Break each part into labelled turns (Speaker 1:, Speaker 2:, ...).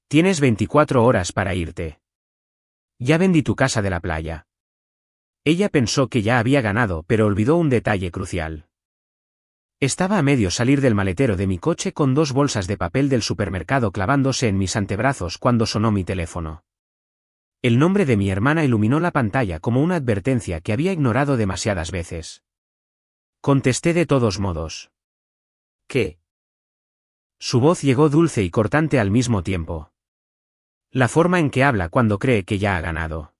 Speaker 1: Tienes 24 horas para irte. Ya vendí tu casa de la playa. Ella pensó que ya había ganado, pero olvidó un detalle crucial. Estaba a medio salir del maletero de mi coche con 2 bolsas de papel del supermercado clavándose en mis antebrazos cuando sonó mi teléfono. El nombre de mi hermana iluminó la pantalla como una advertencia que había ignorado demasiadas veces. Contesté de todos modos. ¿Qué? Su voz llegó dulce y cortante al mismo tiempo. La forma en que habla cuando cree que ya ha ganado.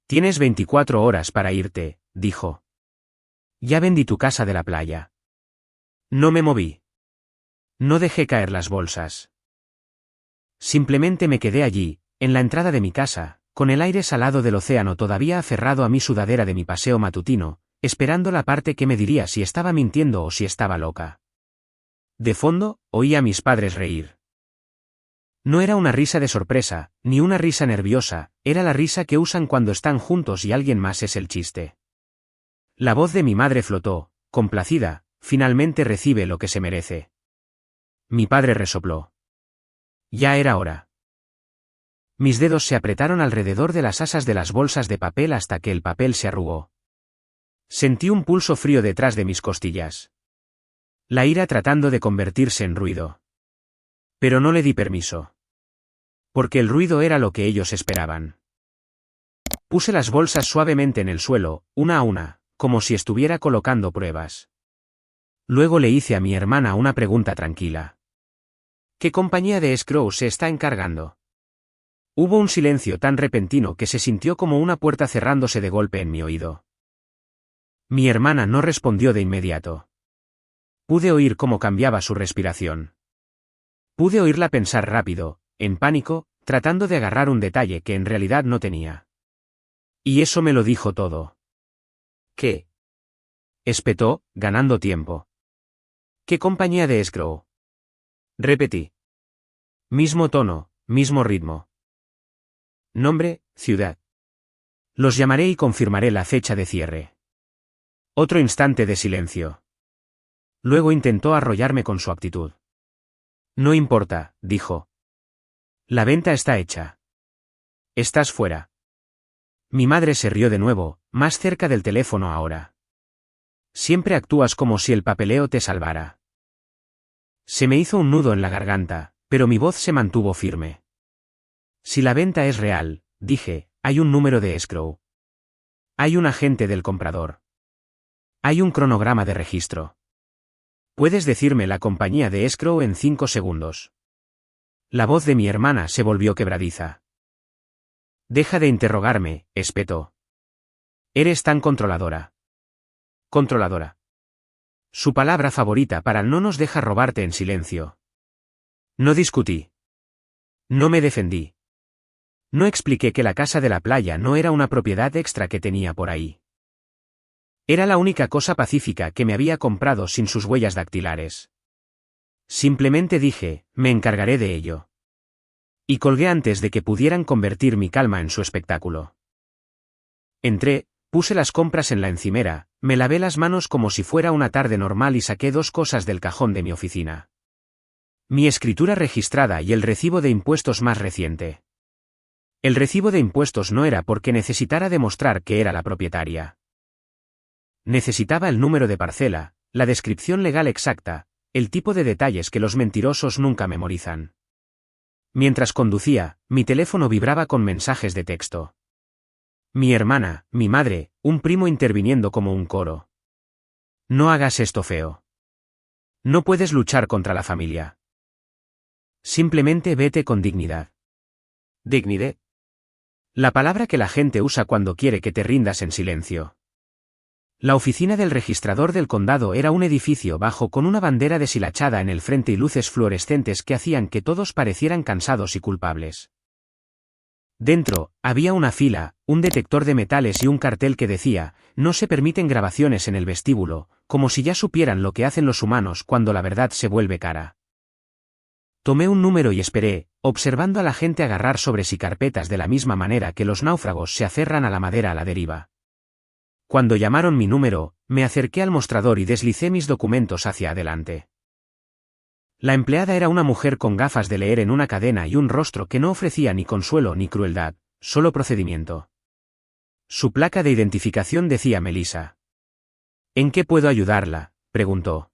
Speaker 1: Tienes 24 horas para irte, dijo. Ya vendí tu casa de la playa. No me moví. No dejé caer las bolsas. Simplemente me quedé allí, en la entrada de mi casa, con el aire salado del océano todavía aferrado a mi sudadera de mi paseo matutino, esperando la parte que me diría si estaba mintiendo o si estaba loca. De fondo, oí a mis padres reír. No era una risa de sorpresa, ni una risa nerviosa, era la risa que usan cuando están juntos y alguien más es el chiste. La voz de mi madre flotó, complacida, finalmente recibe lo que se merece. Mi padre resopló. Ya era hora. Mis dedos se apretaron alrededor de las asas de las bolsas de papel hasta que el papel se arrugó. Sentí un pulso frío detrás de mis costillas. La ira tratando de convertirse en ruido. Pero no le di permiso. Porque el ruido era lo que ellos esperaban. Puse las bolsas suavemente en el suelo, una a una, como si estuviera colocando pruebas. Luego le hice a mi hermana una pregunta tranquila. ¿Qué compañía de escrow se está encargando? Hubo un silencio tan repentino que se sintió como una puerta cerrándose de golpe en mi oído. Mi hermana no respondió de inmediato. Pude oír cómo cambiaba su respiración. Pude oírla pensar rápido, en pánico, tratando de agarrar un detalle que en realidad no tenía. Y eso me lo dijo todo. ¿Qué? Espetó, ganando tiempo. ¿Qué compañía de escrow? Repetí. Mismo tono, mismo ritmo. Nombre, ciudad. Los llamaré y confirmaré la fecha de cierre. Otro instante de silencio. Luego intentó arrollarme con su actitud. No importa, dijo. La venta está hecha. Estás fuera. Mi madre se rió de nuevo, más cerca del teléfono ahora. Siempre actúas como si el papeleo te salvara. Se me hizo un nudo en la garganta, pero mi voz se mantuvo firme. Si la venta es real, dije, hay un número de escrow. Hay un agente del comprador. Hay un cronograma de registro. Puedes decirme la compañía de escrow en 5 segundos. La voz de mi hermana se volvió quebradiza. Deja de interrogarme, espetó. Eres tan controladora. Controladora. Su palabra favorita para no nos deja robarte en silencio. No discutí. No me defendí. No expliqué que la casa de la playa no era una propiedad extra que tenía por ahí. Era la única cosa pacífica que me había comprado sin sus huellas dactilares. Simplemente dije, me encargaré de ello. Y colgué antes de que pudieran convertir mi calma en su espectáculo. Entré, puse las compras en la encimera, me lavé las manos como si fuera una tarde normal y saqué 2 cosas del cajón de mi oficina. Mi escritura registrada y el recibo de impuestos más reciente. El recibo de impuestos no era porque necesitara demostrar que era la propietaria. Necesitaba el número de parcela, la descripción legal exacta, el tipo de detalles que los mentirosos nunca memorizan. Mientras conducía, mi teléfono vibraba con mensajes de texto. Mi hermana, mi madre, un primo interviniendo como un coro. No hagas esto feo. No puedes luchar contra la familia. Simplemente vete con dignidad. ¿Dignidad? La palabra que la gente usa cuando quiere que te rindas en silencio. La oficina del registrador del condado era un edificio bajo con una bandera deshilachada en el frente y luces fluorescentes que hacían que todos parecieran cansados y culpables. Dentro, había una fila, un detector de metales y un cartel que decía, no se permiten grabaciones en el vestíbulo, como si ya supieran lo que hacen los humanos cuando la verdad se vuelve cara. Tomé un número y esperé, observando a la gente agarrar sobres y carpetas de la misma manera que los náufragos se aferran a la madera a la deriva. Cuando llamaron mi número, me acerqué al mostrador y deslicé mis documentos hacia adelante. La empleada era una mujer con gafas de leer en una cadena y un rostro que no ofrecía ni consuelo ni crueldad, solo procedimiento. Su placa de identificación decía Melissa. ¿En qué puedo ayudarla?, preguntó.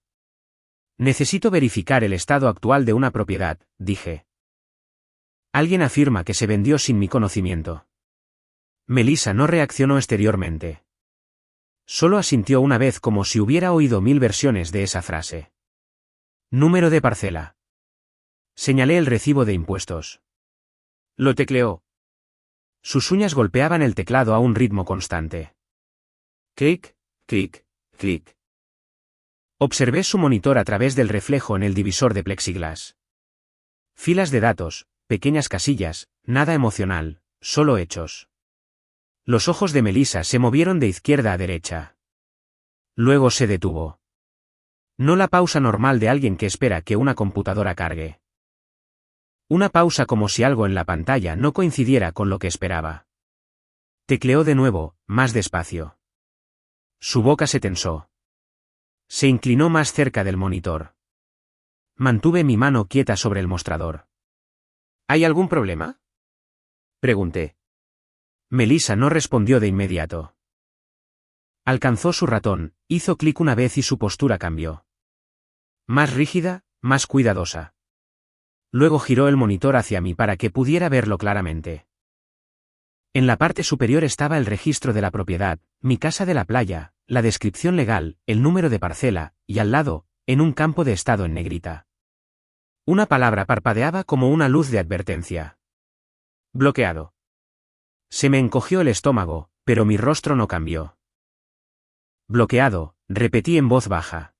Speaker 1: Necesito verificar el estado actual de una propiedad, dije. Alguien afirma que se vendió sin mi conocimiento. Melissa no reaccionó exteriormente. Solo asintió una vez como si hubiera oído 1000 versiones de esa frase. Número de parcela. Señalé el recibo de impuestos. Lo tecleó. Sus uñas golpeaban el teclado a un ritmo constante. Clic, clic, clic. Observé su monitor a través del reflejo en el divisor de plexiglas. Filas de datos, pequeñas casillas, nada emocional, solo hechos. Los ojos de Melissa se movieron de izquierda a derecha. Luego se detuvo. No la pausa normal de alguien que espera que una computadora cargue. Una pausa como si algo en la pantalla no coincidiera con lo que esperaba. Tecleó de nuevo, más despacio. Su boca se tensó. Se inclinó más cerca del monitor. Mantuve mi mano quieta sobre el mostrador. ¿Hay algún problema?, pregunté. Melissa no respondió de inmediato. Alcanzó su ratón, hizo clic una vez y su postura cambió. Más rígida, más cuidadosa. Luego giró el monitor hacia mí para que pudiera verlo claramente. En la parte superior estaba el registro de la propiedad, mi casa de la playa, la descripción legal, el número de parcela, y al lado, en un campo de estado en negrita. Una palabra parpadeaba como una luz de advertencia. Bloqueado. Se me encogió el estómago, pero mi rostro no cambió. Bloqueado, repetí en voz baja.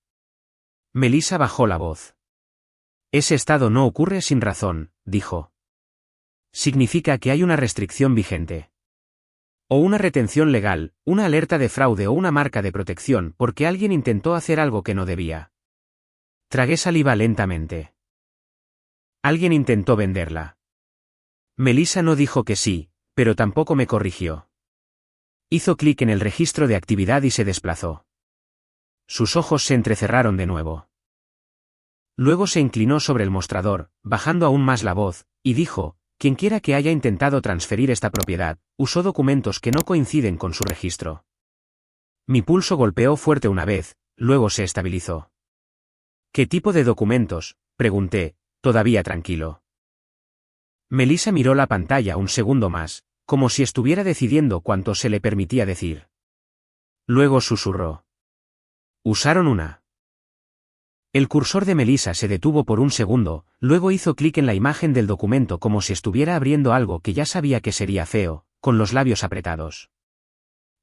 Speaker 1: Melissa bajó la voz. Ese estado no ocurre sin razón, dijo. Significa que hay una restricción vigente. O una retención legal, una alerta de fraude o una marca de protección porque alguien intentó hacer algo que no debía. Tragué saliva lentamente. Alguien intentó venderla. Melissa no dijo que sí, pero tampoco me corrigió. Hizo clic en el registro de actividad y se desplazó. Sus ojos se entrecerraron de nuevo. Luego se inclinó sobre el mostrador, bajando aún más la voz, y dijo: quienquiera que haya intentado transferir esta propiedad, usó documentos que no coinciden con su registro. Mi pulso golpeó fuerte una vez, luego se estabilizó. ¿Qué tipo de documentos?, pregunté, todavía tranquilo. Melissa miró la pantalla un segundo más, como si estuviera decidiendo cuánto se le permitía decir. Luego susurró. Usaron una. El cursor de Melissa se detuvo por un segundo, luego hizo clic en la imagen del documento como si estuviera abriendo algo que ya sabía que sería feo, con los labios apretados.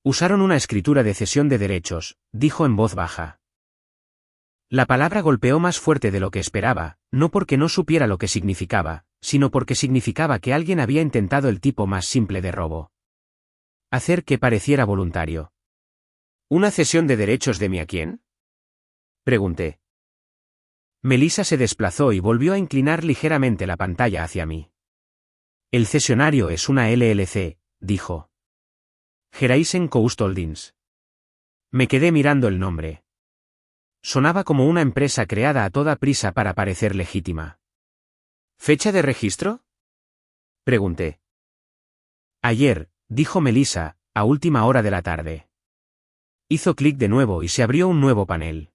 Speaker 1: Usaron una escritura de cesión de derechos, dijo en voz baja. La palabra golpeó más fuerte de lo que esperaba, no porque no supiera lo que significaba, sino porque significaba que alguien había intentado el tipo más simple de robo. Hacer que pareciera voluntario. ¿Una cesión de derechos de mí a quién?, pregunté. Melissa se desplazó y volvió a inclinar ligeramente la pantalla hacia mí. El cesionario es una LLC, dijo. Horizon Coast Holdings. Me quedé mirando el nombre. Sonaba como una empresa creada a toda prisa para parecer legítima. ¿Fecha de registro?, pregunté. Ayer, dijo Melissa, a última hora de la tarde. Hizo clic de nuevo y se abrió un nuevo panel.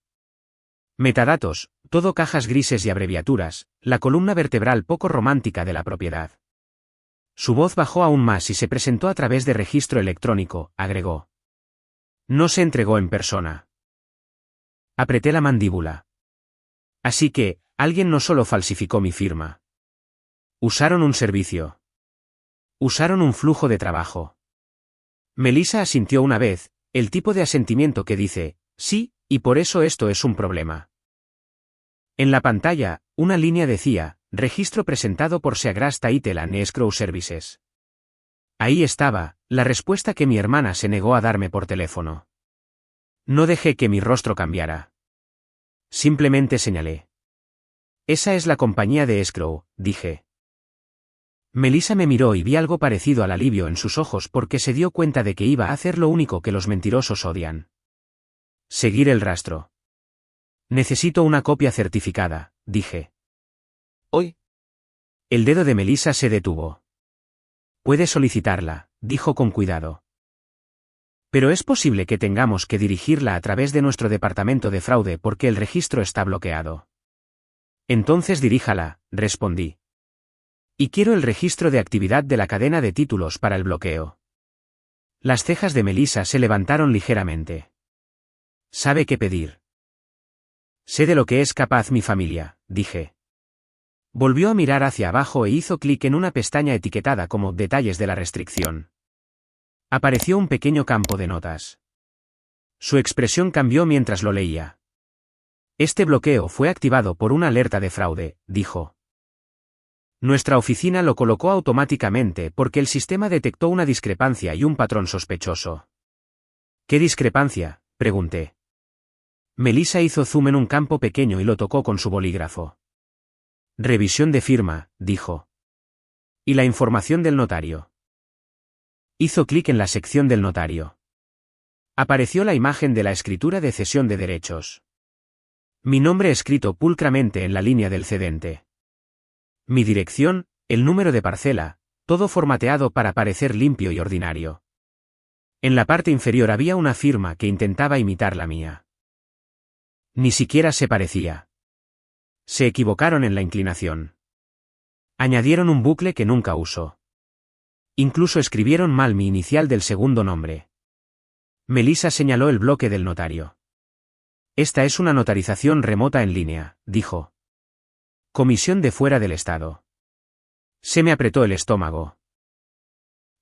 Speaker 1: Metadatos, todo cajas grises y abreviaturas, la columna vertebral poco romántica de la propiedad. Su voz bajó aún más y se presentó a través de registro electrónico, agregó. No se entregó en persona. Apreté la mandíbula. Así que, alguien no solo falsificó mi firma. Usaron un servicio. Usaron un flujo de trabajo. Melissa asintió una vez, el tipo de asentimiento que dice, sí, y por eso esto es un problema. En la pantalla, una línea decía, registro presentado por Seagrasta Itelan Escrow Services. Ahí estaba, la respuesta que mi hermana se negó a darme por teléfono. No dejé que mi rostro cambiara. Simplemente señalé. Esa es la compañía de escrow, dije. Melissa me miró y vi algo parecido al alivio en sus ojos porque se dio cuenta de que iba a hacer lo único que los mentirosos odian. Seguir el rastro. Necesito una copia certificada, dije.
Speaker 2: Hoy.
Speaker 1: El dedo de Melissa se detuvo. Puede solicitarla, dijo con cuidado. Pero es posible que tengamos que dirigirla a través de nuestro departamento de fraude porque el registro está bloqueado. Entonces diríjala, respondí. Y quiero el registro de actividad de la cadena de títulos para el bloqueo. Las cejas de Melissa se levantaron ligeramente. ¿Sabe qué pedir? Sé de lo que es capaz mi familia, dije. Volvió a mirar hacia abajo e hizo clic en una pestaña etiquetada como Detalles de la restricción. Apareció un pequeño campo de notas. Su expresión cambió mientras lo leía. Este bloqueo fue activado por una alerta de fraude, dijo. Nuestra oficina lo colocó automáticamente porque el sistema detectó una discrepancia y un patrón sospechoso. ¿Qué discrepancia?, pregunté. Melissa hizo zoom en un campo pequeño y lo tocó con su bolígrafo. Revisión de firma, dijo. ¿Y la información del notario? Hizo clic en la sección del notario. Apareció la imagen de la escritura de cesión de derechos. Mi nombre escrito pulcramente en la línea del cedente. Mi dirección, el número de parcela, todo formateado para parecer limpio y ordinario. En la parte inferior había una firma que intentaba imitar la mía. Ni siquiera se parecía. Se equivocaron en la inclinación. Añadieron un bucle que nunca usó. Incluso escribieron mal mi inicial del segundo nombre. Melissa señaló el bloque del notario. Esta es una notarización remota en línea, dijo. Comisión de fuera del estado. Se me apretó el estómago.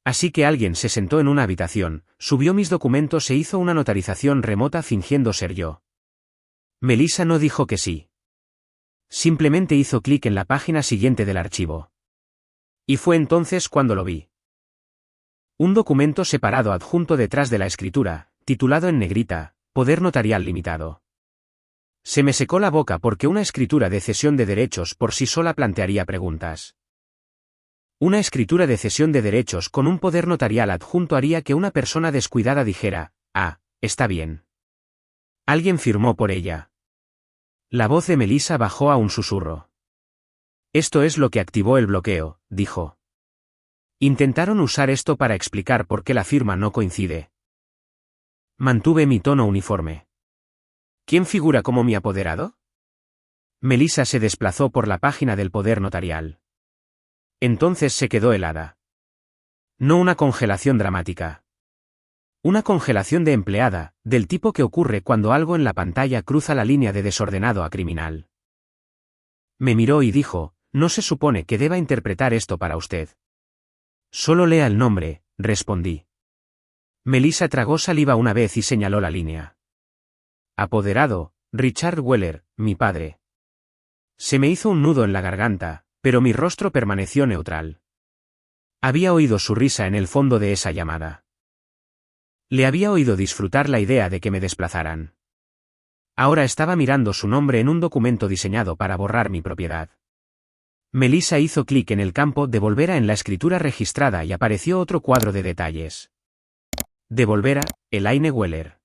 Speaker 1: Así que alguien se sentó en una habitación, subió mis documentos e hizo una notarización remota fingiendo ser yo. Melissa no dijo que sí. Simplemente hizo clic en la página siguiente del archivo. Y fue entonces cuando lo vi. Un documento separado adjunto detrás de la escritura, titulado en negrita, Poder Notarial Limitado. Se me secó la boca porque una escritura de cesión de derechos por sí sola plantearía preguntas. Una escritura de cesión de derechos con un poder notarial adjunto haría que una persona descuidada dijera, ah, está bien. Alguien firmó por ella. La voz de Melissa bajó a un susurro. Esto es lo que activó el bloqueo, dijo. Intentaron usar esto para explicar por qué la firma no coincide. Mantuve mi tono uniforme. ¿Quién figura como mi apoderado? Melissa se desplazó por la página del poder notarial. Entonces se quedó helada. No una congelación dramática. Una congelación de empleada, del tipo que ocurre cuando algo en la pantalla cruza la línea de desordenado a criminal. Me miró y dijo, no se supone que deba interpretar esto para usted. Solo lea el nombre, respondí. Melissa tragó saliva una vez y señaló la línea. Apoderado, Richard Weller, mi padre. Se me hizo un nudo en la garganta, pero mi rostro permaneció neutral. Había oído su risa en el fondo de esa llamada. Le había oído disfrutar la idea de que me desplazaran. Ahora estaba mirando su nombre en un documento diseñado para borrar mi propiedad. Melissa hizo clic en el campo Devolver en la escritura registrada y apareció otro cuadro de detalles. Devolver a Elaine Weller.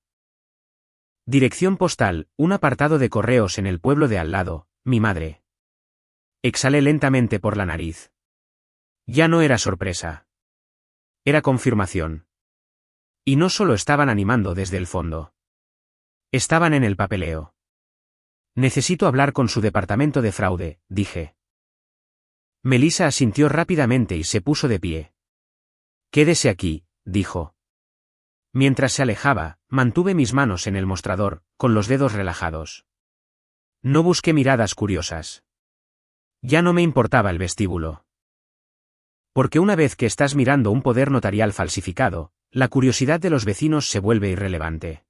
Speaker 1: Dirección postal, un apartado de correos en el pueblo de al lado, mi madre. Exhalé lentamente por la nariz. Ya no era sorpresa. Era confirmación. Y no solo estaban animando desde el fondo. Estaban en el papeleo. Necesito hablar con su departamento de fraude, dije. Melissa asintió rápidamente y se puso de pie. Quédese aquí, dijo. Mientras se alejaba, mantuve mis manos en el mostrador, con los dedos relajados. No busqué miradas curiosas. Ya no me importaba el vestíbulo. Porque una vez que estás mirando un poder notarial falsificado, la curiosidad de los vecinos se vuelve irrelevante.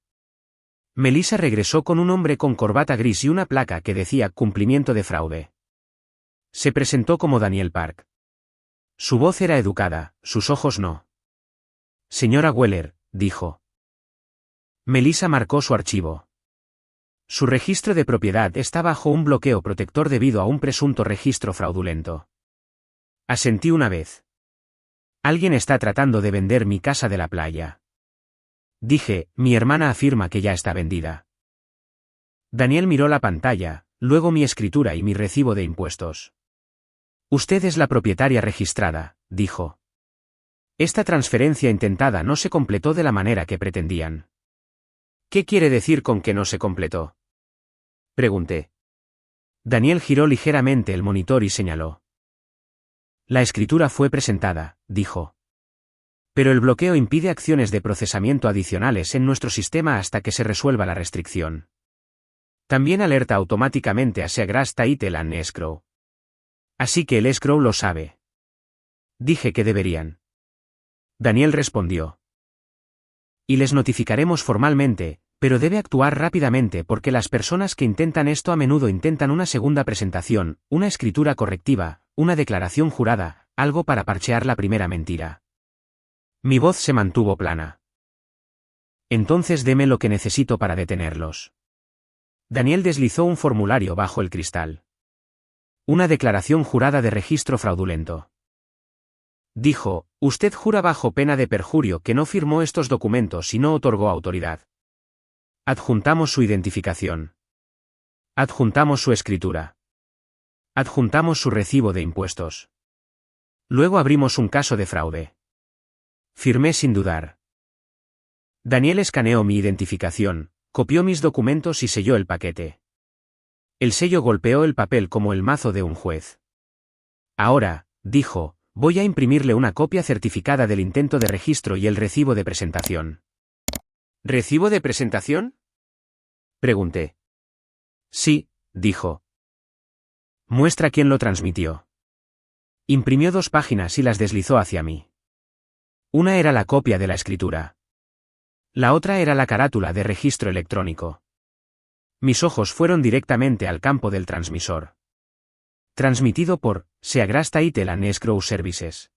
Speaker 1: Melissa regresó con un hombre con corbata gris y una placa que decía cumplimiento de fraude. Se presentó como Daniel Park. Su voz era educada, sus ojos no. Señora Weller, dijo. Melissa marcó su archivo. Su registro de propiedad está bajo un bloqueo protector debido a un presunto registro fraudulento. Asentí una vez. Alguien está tratando de vender mi casa de la playa. Dije, mi hermana afirma que ya está vendida. Daniel miró la pantalla, luego mi escritura y mi recibo de impuestos. Usted es la propietaria registrada, dijo. Esta transferencia intentada no se completó de la manera que pretendían. ¿Qué quiere decir con que no se completó? Pregunté. Daniel giró ligeramente el monitor y señaló. La escritura fue presentada, dijo. Pero el bloqueo impide acciones de procesamiento adicionales en nuestro sistema hasta que se resuelva la restricción. También alerta automáticamente a Seagrass Title and Escrow. Así que el escrow lo sabe. Dije que deberían. Daniel respondió. Y les notificaremos formalmente, pero debe actuar rápidamente porque las personas que intentan esto a menudo intentan una segunda presentación, una escritura correctiva, una declaración jurada, algo para parchear la primera mentira. Mi voz se mantuvo plana. Entonces deme lo que necesito para detenerlos. Daniel deslizó un formulario bajo el cristal. Una declaración jurada de registro fraudulento. Dijo, usted jura bajo pena de perjurio que no firmó estos documentos y no otorgó autoridad. Adjuntamos su identificación. Adjuntamos su escritura. Adjuntamos su recibo de impuestos. Luego abrimos un caso de fraude. Firmé sin dudar. Daniel escaneó mi identificación, copió mis documentos y selló el paquete. El sello golpeó el papel como el mazo de un juez. Ahora, dijo, voy a imprimirle una copia certificada del intento de registro y el recibo de presentación. ¿Recibo de presentación? Pregunté. Sí, dijo. Muestra quién lo transmitió. Imprimió 2 páginas y las deslizó hacia mí. Una era la copia de la escritura. La otra era la carátula de registro electrónico. Mis ojos fueron directamente al campo del transmisor. Transmitido por Seagrass Title and Escrow Services.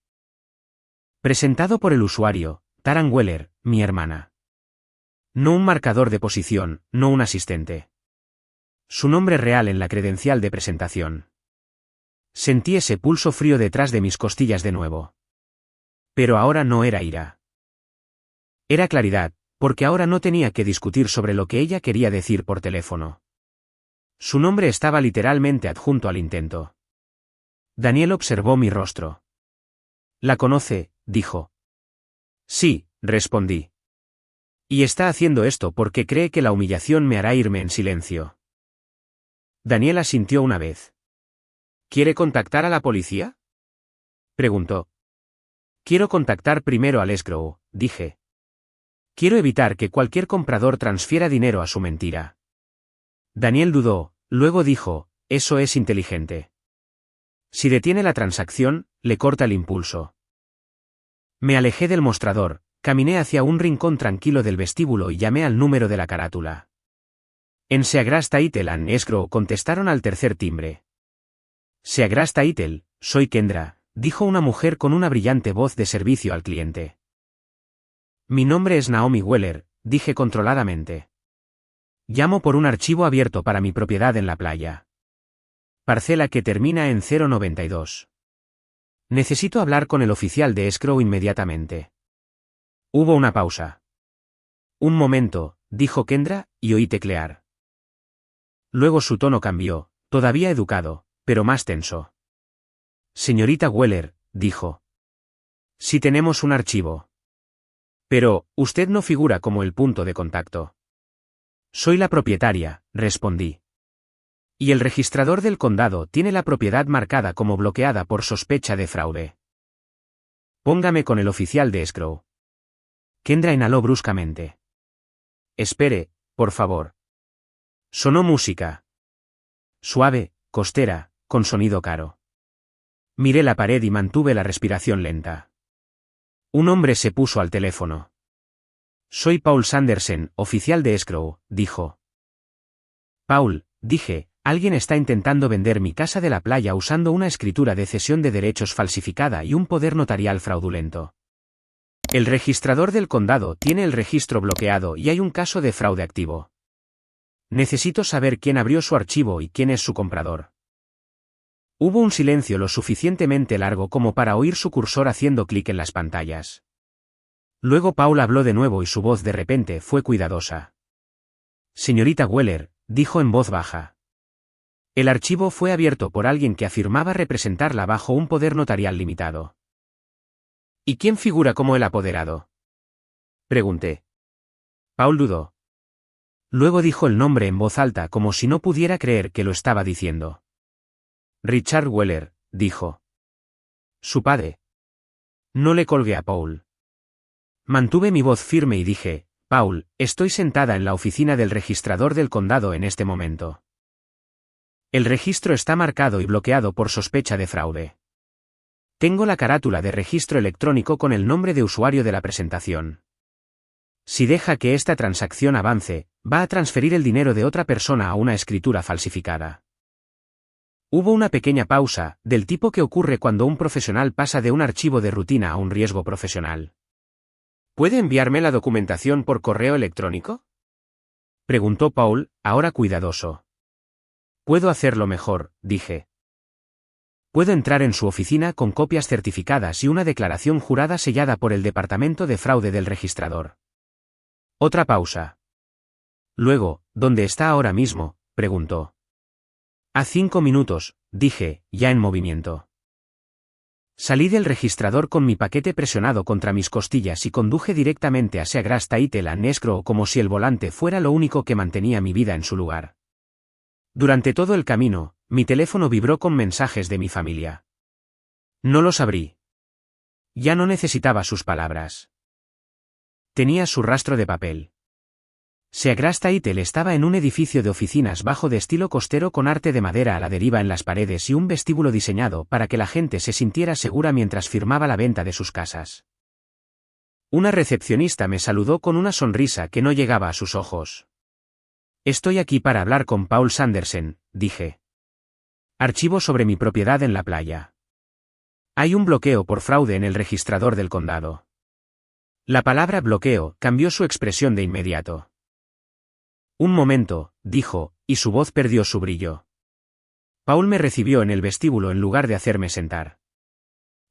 Speaker 1: Presentado por el usuario, Taran Weller, mi hermana. No un marcador de posición, no un asistente. Su nombre real en la credencial de presentación. Sentí ese pulso frío detrás de mis costillas de nuevo. Pero ahora no era ira. Era claridad, porque ahora no tenía que discutir sobre lo que ella quería decir por teléfono. Su nombre estaba literalmente adjunto al intento. Daniel observó mi rostro. «¿La conoce?», dijo. «Sí», respondí. «Y está haciendo esto porque cree que la humillación me hará irme en silencio». Daniel asintió una vez. «¿Quiere contactar a la policía?», preguntó. «Quiero contactar primero al escrow», dije. «Quiero evitar que cualquier comprador transfiera dinero a su mentira». Daniel dudó, luego dijo, «Eso es inteligente. Si detiene la transacción, le corta el impulso». Me alejé del mostrador, caminé hacia un rincón tranquilo del vestíbulo y llamé al número de la carátula. En Seagrass Title and Escrow contestaron al tercer timbre. «Seagrass Title, soy Kendra», dijo una mujer con una brillante voz de servicio al cliente. «Mi nombre es Naomi Weller», dije controladamente. «Llamo por un archivo abierto para mi propiedad en la playa. Parcela que termina en 092. Necesito hablar con el oficial de escrow inmediatamente». Hubo una pausa. «Un momento», dijo Kendra, y oí teclear. Luego su tono cambió, todavía educado, pero más tenso. «Señorita Weller», dijo. «Sí tenemos un archivo. Pero, usted no figura como el punto de contacto». «Soy la propietaria», respondí. «Y el registrador del condado tiene la propiedad marcada como bloqueada por sospecha de fraude». «Póngame con el oficial de escrow». Kendra inhaló bruscamente. «Espere, por favor». Sonó música. Suave, costera, con sonido caro. Miré la pared y mantuve la respiración lenta. Un hombre se puso al teléfono. «Soy Paul Sanderson, oficial de escrow», dijo. «Paul», dije, «alguien está intentando vender mi casa de la playa usando una escritura de cesión de derechos falsificada y un poder notarial fraudulento. El registrador del condado tiene el registro bloqueado y hay un caso de fraude activo. Necesito saber quién abrió su archivo y quién es su comprador». Hubo un silencio lo suficientemente largo como para oír su cursor haciendo clic en las pantallas. Luego Paul habló de nuevo y su voz de repente fue cuidadosa. «Señorita Weller», dijo en voz baja. El archivo fue abierto por alguien que afirmaba representarla bajo un poder notarial limitado. ¿Y quién figura como el apoderado? Pregunté. Paul dudó. Luego dijo el nombre en voz alta como si no pudiera creer que lo estaba diciendo. Richard Weller, dijo. Su padre. No le colgué a Paul. Mantuve mi voz firme y dije, Paul, estoy sentada en la oficina del registrador del condado en este momento. El registro está marcado y bloqueado por sospecha de fraude. Tengo la carátula de registro electrónico con el nombre de usuario de la presentación. Si deja que esta transacción avance, va a transferir el dinero de otra persona a una escritura falsificada. Hubo una pequeña pausa, del tipo que ocurre cuando un profesional pasa de un archivo de rutina a un riesgo profesional. ¿Puede enviarme la documentación por correo electrónico? Preguntó Paul, ahora cuidadoso. Puedo hacerlo mejor, dije. Puedo entrar en su oficina con copias certificadas y una declaración jurada sellada por el Departamento de Fraude del registrador. Otra pausa. Luego, ¿dónde está ahora mismo?, preguntó. A 5 minutos, dije, ya en movimiento. Salí del registrador con mi paquete presionado contra mis costillas y conduje directamente a Seagrass Title & Escrow como si el volante fuera lo único que mantenía mi vida en su lugar. Durante todo el camino, mi teléfono vibró con mensajes de mi familia. No los abrí. Ya no necesitaba sus palabras. Tenía su rastro de papel. Seagrass Title estaba en un edificio de oficinas bajo de estilo costero con arte de madera a la deriva en las paredes y un vestíbulo diseñado para que la gente se sintiera segura mientras firmaba la venta de sus casas. Una recepcionista me saludó con una sonrisa que no llegaba a sus ojos. Estoy aquí para hablar con Paul Sanderson, dije. Archivo sobre mi propiedad en la playa. Hay un bloqueo por fraude en el registrador del condado. La palabra bloqueo cambió su expresión de inmediato. Un momento, dijo, y su voz perdió su brillo. Paul me recibió en el vestíbulo en lugar de hacerme sentar.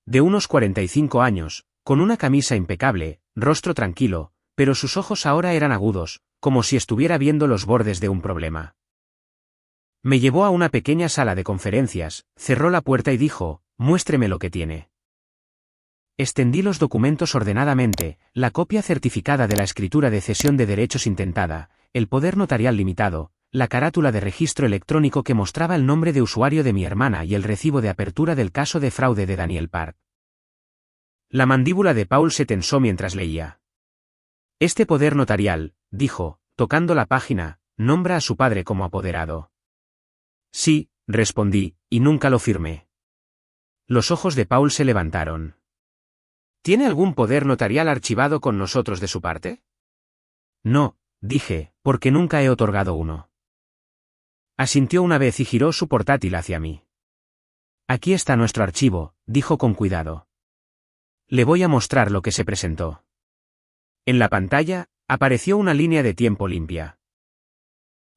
Speaker 1: De unos 45 años, con una camisa impecable, rostro tranquilo, pero sus ojos ahora eran agudos, como si estuviera viendo los bordes de un problema. Me llevó a una pequeña sala de conferencias, cerró la puerta y dijo, muéstreme lo que tiene. Extendí los documentos ordenadamente, la copia certificada de la escritura de cesión de derechos intentada, el poder notarial limitado, la carátula de registro electrónico que mostraba el nombre de usuario de mi hermana y el recibo de apertura del caso de fraude de Daniel Park. La mandíbula de Paul se tensó mientras leía. Este poder notarial, dijo, tocando la página, nombra a su padre como apoderado. Sí, respondí, y nunca lo firmé. Los ojos de Paul se levantaron. ¿Tiene algún poder notarial archivado con nosotros de su parte? No, dije, porque nunca he otorgado uno. Asintió una vez y giró su portátil hacia mí. Aquí está nuestro archivo, dijo con cuidado. Le voy a mostrar lo que se presentó. En la pantalla, apareció una línea de tiempo limpia.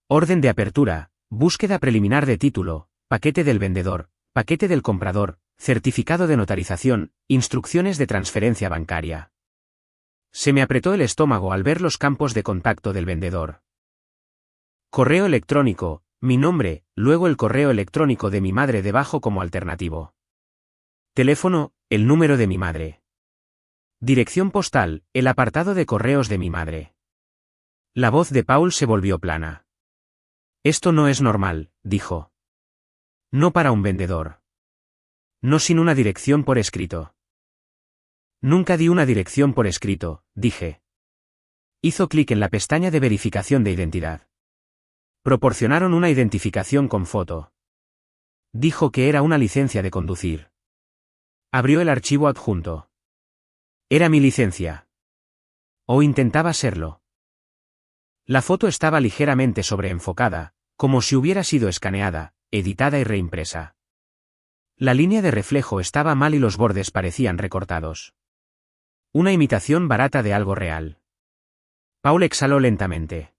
Speaker 1: Orden de apertura, búsqueda preliminar de título, paquete del vendedor, paquete del comprador, certificado de notarización, instrucciones de transferencia bancaria. Se me apretó el estómago al ver los campos de contacto del vendedor. Correo electrónico, mi nombre, luego el correo electrónico de mi madre debajo como alternativo. Teléfono, el número de mi madre. Dirección postal, el apartado de correos de mi madre. La voz de Paul se volvió plana. Esto no es normal, dijo. No para un vendedor. No sin una dirección por escrito. Nunca di una dirección por escrito, dije. Hizo clic en la pestaña de verificación de identidad. Proporcionaron una identificación con foto. Dijo que era una licencia de conducir. Abrió el archivo adjunto. Era mi licencia. O intentaba serlo. La foto estaba ligeramente sobreenfocada, como si hubiera sido escaneada, editada y reimpresa. La línea de reflejo estaba mal y los bordes parecían recortados. Una imitación barata de algo real. Paul exhaló lentamente.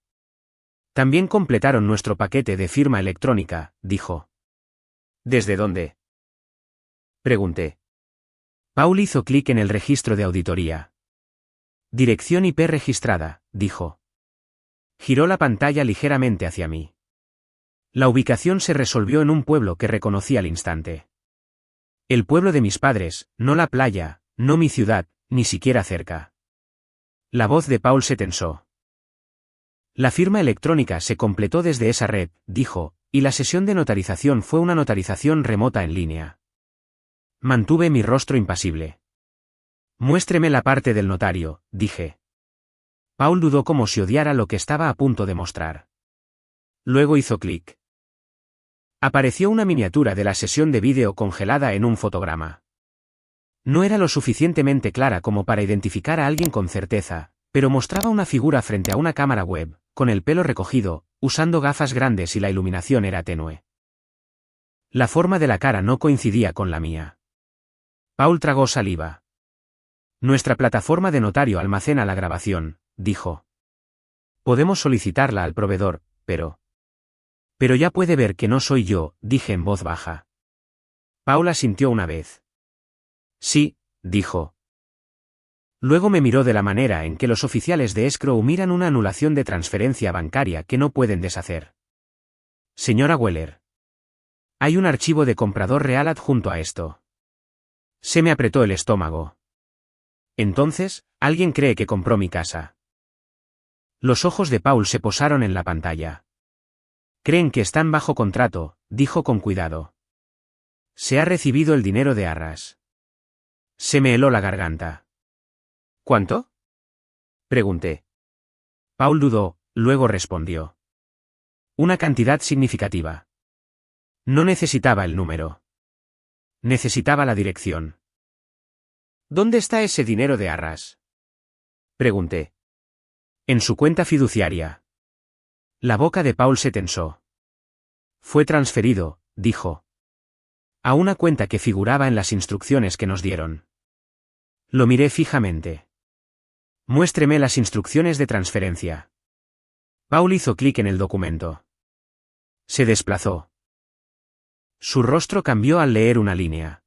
Speaker 1: También completaron nuestro paquete de firma electrónica, dijo. ¿Desde dónde? Pregunté. Paul hizo clic en el registro de auditoría. Dirección IP registrada, dijo. Giró la pantalla ligeramente hacia mí. La ubicación se resolvió en un pueblo que reconocí al instante. El pueblo de mis padres, no la playa, no mi ciudad, ni siquiera cerca. La voz de Paul se tensó. La firma electrónica se completó desde esa red, dijo, y la sesión de notarización fue una notarización remota en línea. Mantuve mi rostro impasible. Muéstreme la parte del notario, dije. Paul dudó como si odiara lo que estaba a punto de mostrar. Luego hizo clic. Apareció una miniatura de la sesión de vídeo congelada en un fotograma. No era lo suficientemente clara como para identificar a alguien con certeza, pero mostraba una figura frente a una cámara web, con el pelo recogido, usando gafas grandes y la iluminación era tenue. La forma de la cara no coincidía con la mía. Paul tragó saliva. Nuestra plataforma de notario almacena la grabación, dijo. Podemos solicitarla al proveedor, pero ya puede ver que no soy yo, dije en voz baja. Paul asintió una vez. Sí, dijo. Luego me miró de la manera en que los oficiales de escrow miran una anulación de transferencia bancaria que no pueden deshacer. Señora Weller. Hay un archivo de comprador real adjunto a esto. Se me apretó el estómago. Entonces, alguien cree que compró mi casa. Los ojos de Paul se posaron en la pantalla. Creen que están bajo contrato, dijo con cuidado. Se ha recibido el dinero de arras. Se me heló la garganta. ¿Cuánto? Pregunté. Paul dudó, luego respondió. Una cantidad significativa. No necesitaba el número. Necesitaba la dirección. ¿Dónde está ese dinero de arras? Pregunté. En su cuenta fiduciaria. La boca de Paul se tensó. Fue transferido, dijo. A una cuenta que figuraba en las instrucciones que nos dieron. Lo miré fijamente. Muéstreme las instrucciones de transferencia. Paul hizo clic en el documento. Se desplazó. Su rostro cambió al leer una línea.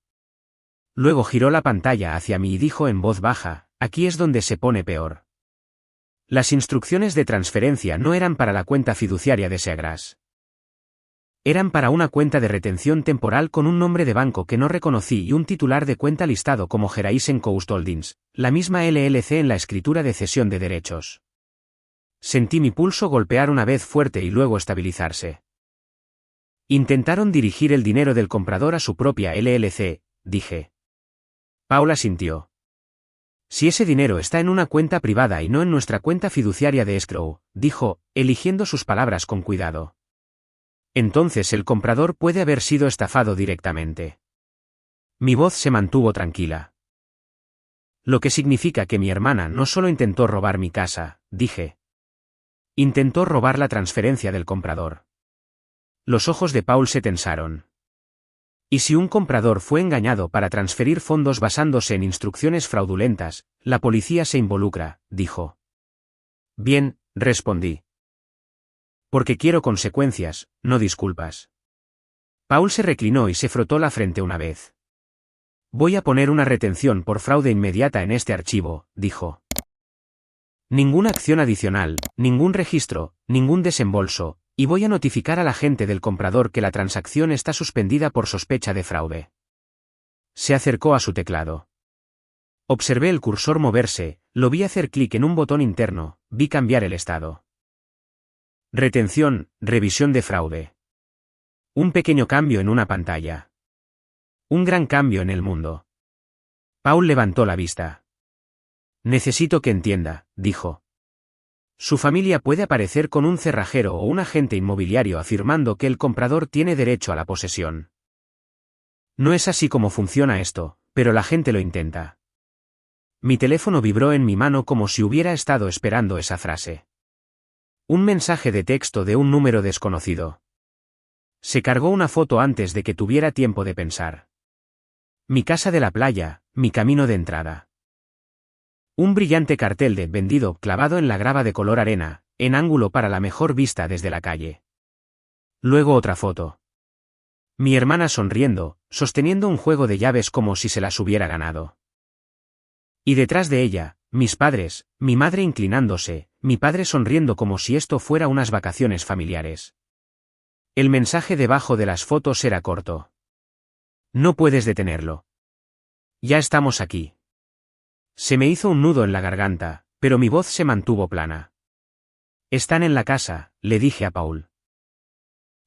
Speaker 1: Luego giró la pantalla hacia mí y dijo en voz baja, aquí es donde se pone peor. Las instrucciones de transferencia no eran para la cuenta fiduciaria de Seagras. Eran para una cuenta de retención temporal con un nombre de banco que no reconocí y un titular de cuenta listado como Geraisen Coast Holdings, la misma LLC en la escritura de cesión de derechos. Sentí mi pulso golpear una vez fuerte y luego estabilizarse. Intentaron dirigir el dinero del comprador a su propia LLC, dije. Paul asintió. Si ese dinero está en una cuenta privada y no en nuestra cuenta fiduciaria de escrow, dijo, eligiendo sus palabras con cuidado. Entonces el comprador puede haber sido estafado directamente. Mi voz se mantuvo tranquila. Lo que significa que mi hermana no solo intentó robar mi casa, dije. Intentó robar la transferencia del comprador. Los ojos de Paul se tensaron. ¿Y si un comprador fue engañado para transferir fondos basándose en instrucciones fraudulentas, la policía se involucra, dijo? Bien, respondí. Porque quiero consecuencias, no disculpas. Paul se reclinó y se frotó la frente una vez. Voy a poner una retención por fraude inmediata en este archivo, dijo. Ninguna acción adicional, ningún registro, ningún desembolso, y voy a notificar a la gente del comprador que la transacción está suspendida por sospecha de fraude. Se acercó a su teclado. Observé el cursor moverse, lo vi hacer clic en un botón interno, vi cambiar el estado. Retención, revisión de fraude. Un pequeño cambio en una pantalla. Un gran cambio en el mundo. Paul levantó la vista. Necesito que entienda, dijo. Su familia puede aparecer con un cerrajero o un agente inmobiliario afirmando que el comprador tiene derecho a la posesión. No es así como funciona esto, pero la gente lo intenta. Mi teléfono vibró en mi mano como si hubiera estado esperando esa frase. Un mensaje de texto de un número desconocido. Se cargó una foto antes de que tuviera tiempo de pensar. Mi casa de la playa, mi camino de entrada. Un brillante cartel de vendido clavado en la grava de color arena, en ángulo para la mejor vista desde la calle. Luego otra foto. Mi hermana sonriendo, sosteniendo un juego de llaves como si se las hubiera ganado. Y detrás de ella, mis padres, mi madre inclinándose, mi padre sonriendo como si esto fuera unas vacaciones familiares. El mensaje debajo de las fotos era corto. No puedes detenerlo. Ya estamos aquí. Se me hizo un nudo en la garganta, pero mi voz se mantuvo plana. Están en la casa, le dije a Paul.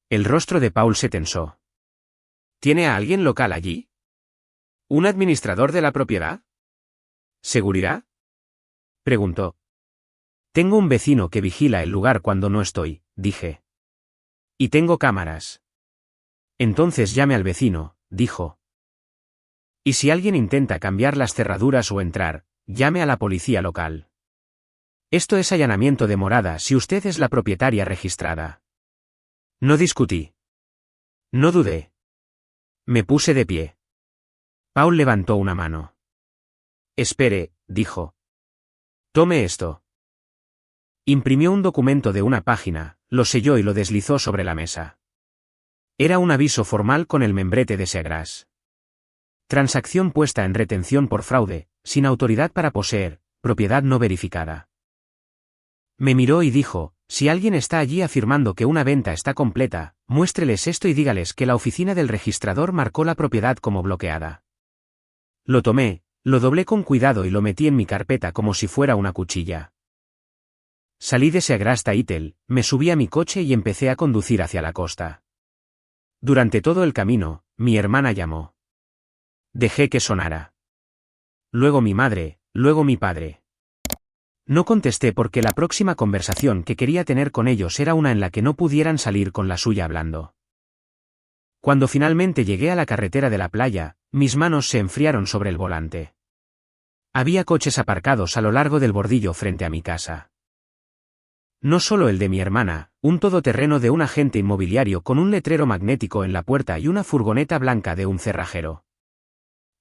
Speaker 1: El rostro de Paul se tensó. ¿Tiene a alguien local allí? ¿Un administrador de la propiedad? ¿Seguridad? Preguntó. Tengo un vecino que vigila el lugar cuando no estoy, dije. Y tengo cámaras. Entonces llame al vecino, dijo. Y si alguien intenta cambiar las cerraduras o entrar, llame a la policía local. Esto es allanamiento de morada si usted es la propietaria registrada. No discutí. No dudé. Me puse de pie. Paul levantó una mano. Espere, dijo. Tome esto. Imprimió un documento de una página, lo selló y lo deslizó sobre la mesa. Era un aviso formal con el membrete de Seagrass. Transacción puesta en retención por fraude, sin autoridad para poseer, propiedad no verificada. Me miró y dijo, si alguien está allí afirmando que una venta está completa, muéstreles esto y dígales que la oficina del registrador marcó la propiedad como bloqueada. Lo tomé, lo doblé con cuidado y lo metí en mi carpeta como si fuera una cuchilla. Salí de Seagrass Title, me subí a mi coche y empecé a conducir hacia la costa. Durante todo el camino, mi hermana llamó. Dejé que sonara. Luego mi madre, luego mi padre. No contesté porque la próxima conversación que quería tener con ellos era una en la que no pudieran salir con la suya hablando. Cuando finalmente llegué a la carretera de la playa, mis manos se enfriaron sobre el volante. Había coches aparcados a lo largo del bordillo frente a mi casa. No solo el de mi hermana, un todoterreno de un agente inmobiliario con un letrero magnético en la puerta y una furgoneta blanca de un cerrajero.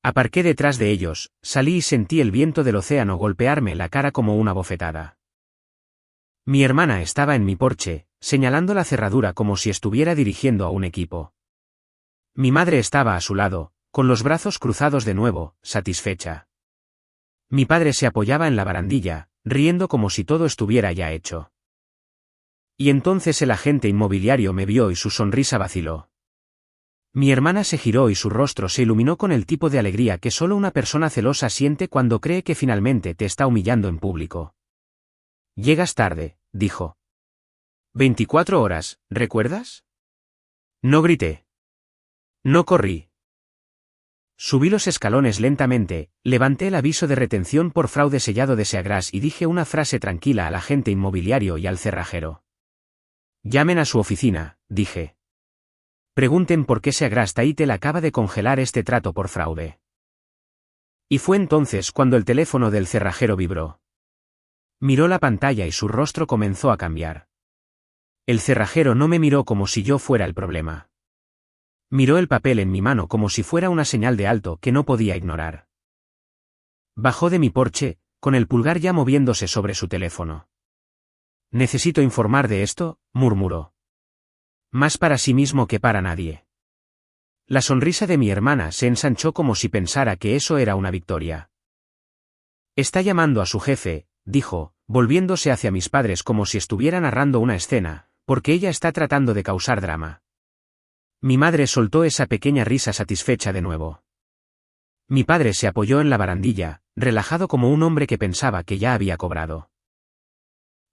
Speaker 1: Aparqué detrás de ellos, salí y sentí el viento del océano golpearme la cara como una bofetada. Mi hermana estaba en mi porche, señalando la cerradura como si estuviera dirigiendo a un equipo. Mi madre estaba a su lado, con los brazos cruzados de nuevo, satisfecha. Mi padre se apoyaba en la barandilla, riendo como si todo estuviera ya hecho. Y entonces el agente inmobiliario me vio y su sonrisa vaciló. Mi hermana se giró y su rostro se iluminó con el tipo de alegría que solo una persona celosa siente cuando cree que finalmente te está humillando en público. Llegas tarde, dijo. 24 horas, ¿recuerdas? No grité. No corrí. Subí los escalones lentamente, levanté el aviso de retención por fraude sellado de Seagrass y dije una frase tranquila al agente inmobiliario y al cerrajero. Llamen a su oficina, dije. Pregunten por qué Seagrass Title acaba de congelar este trato por fraude. Y fue entonces cuando el teléfono del cerrajero vibró. Miró la pantalla y su rostro comenzó a cambiar. El cerrajero no me miró como si yo fuera el problema. Miró el papel en mi mano como si fuera una señal de alto que no podía ignorar. Bajó de mi porche, con el pulgar ya moviéndose sobre su teléfono. Necesito informar de esto, murmuró. Más para sí mismo que para nadie. La sonrisa de mi hermana se ensanchó como si pensara que eso era una victoria. Está llamando a su jefe, dijo, volviéndose hacia mis padres como si estuviera narrando una escena, porque ella está tratando de causar drama. Mi madre soltó esa pequeña risa satisfecha de nuevo. Mi padre se apoyó en la barandilla, relajado como un hombre que pensaba que ya había cobrado.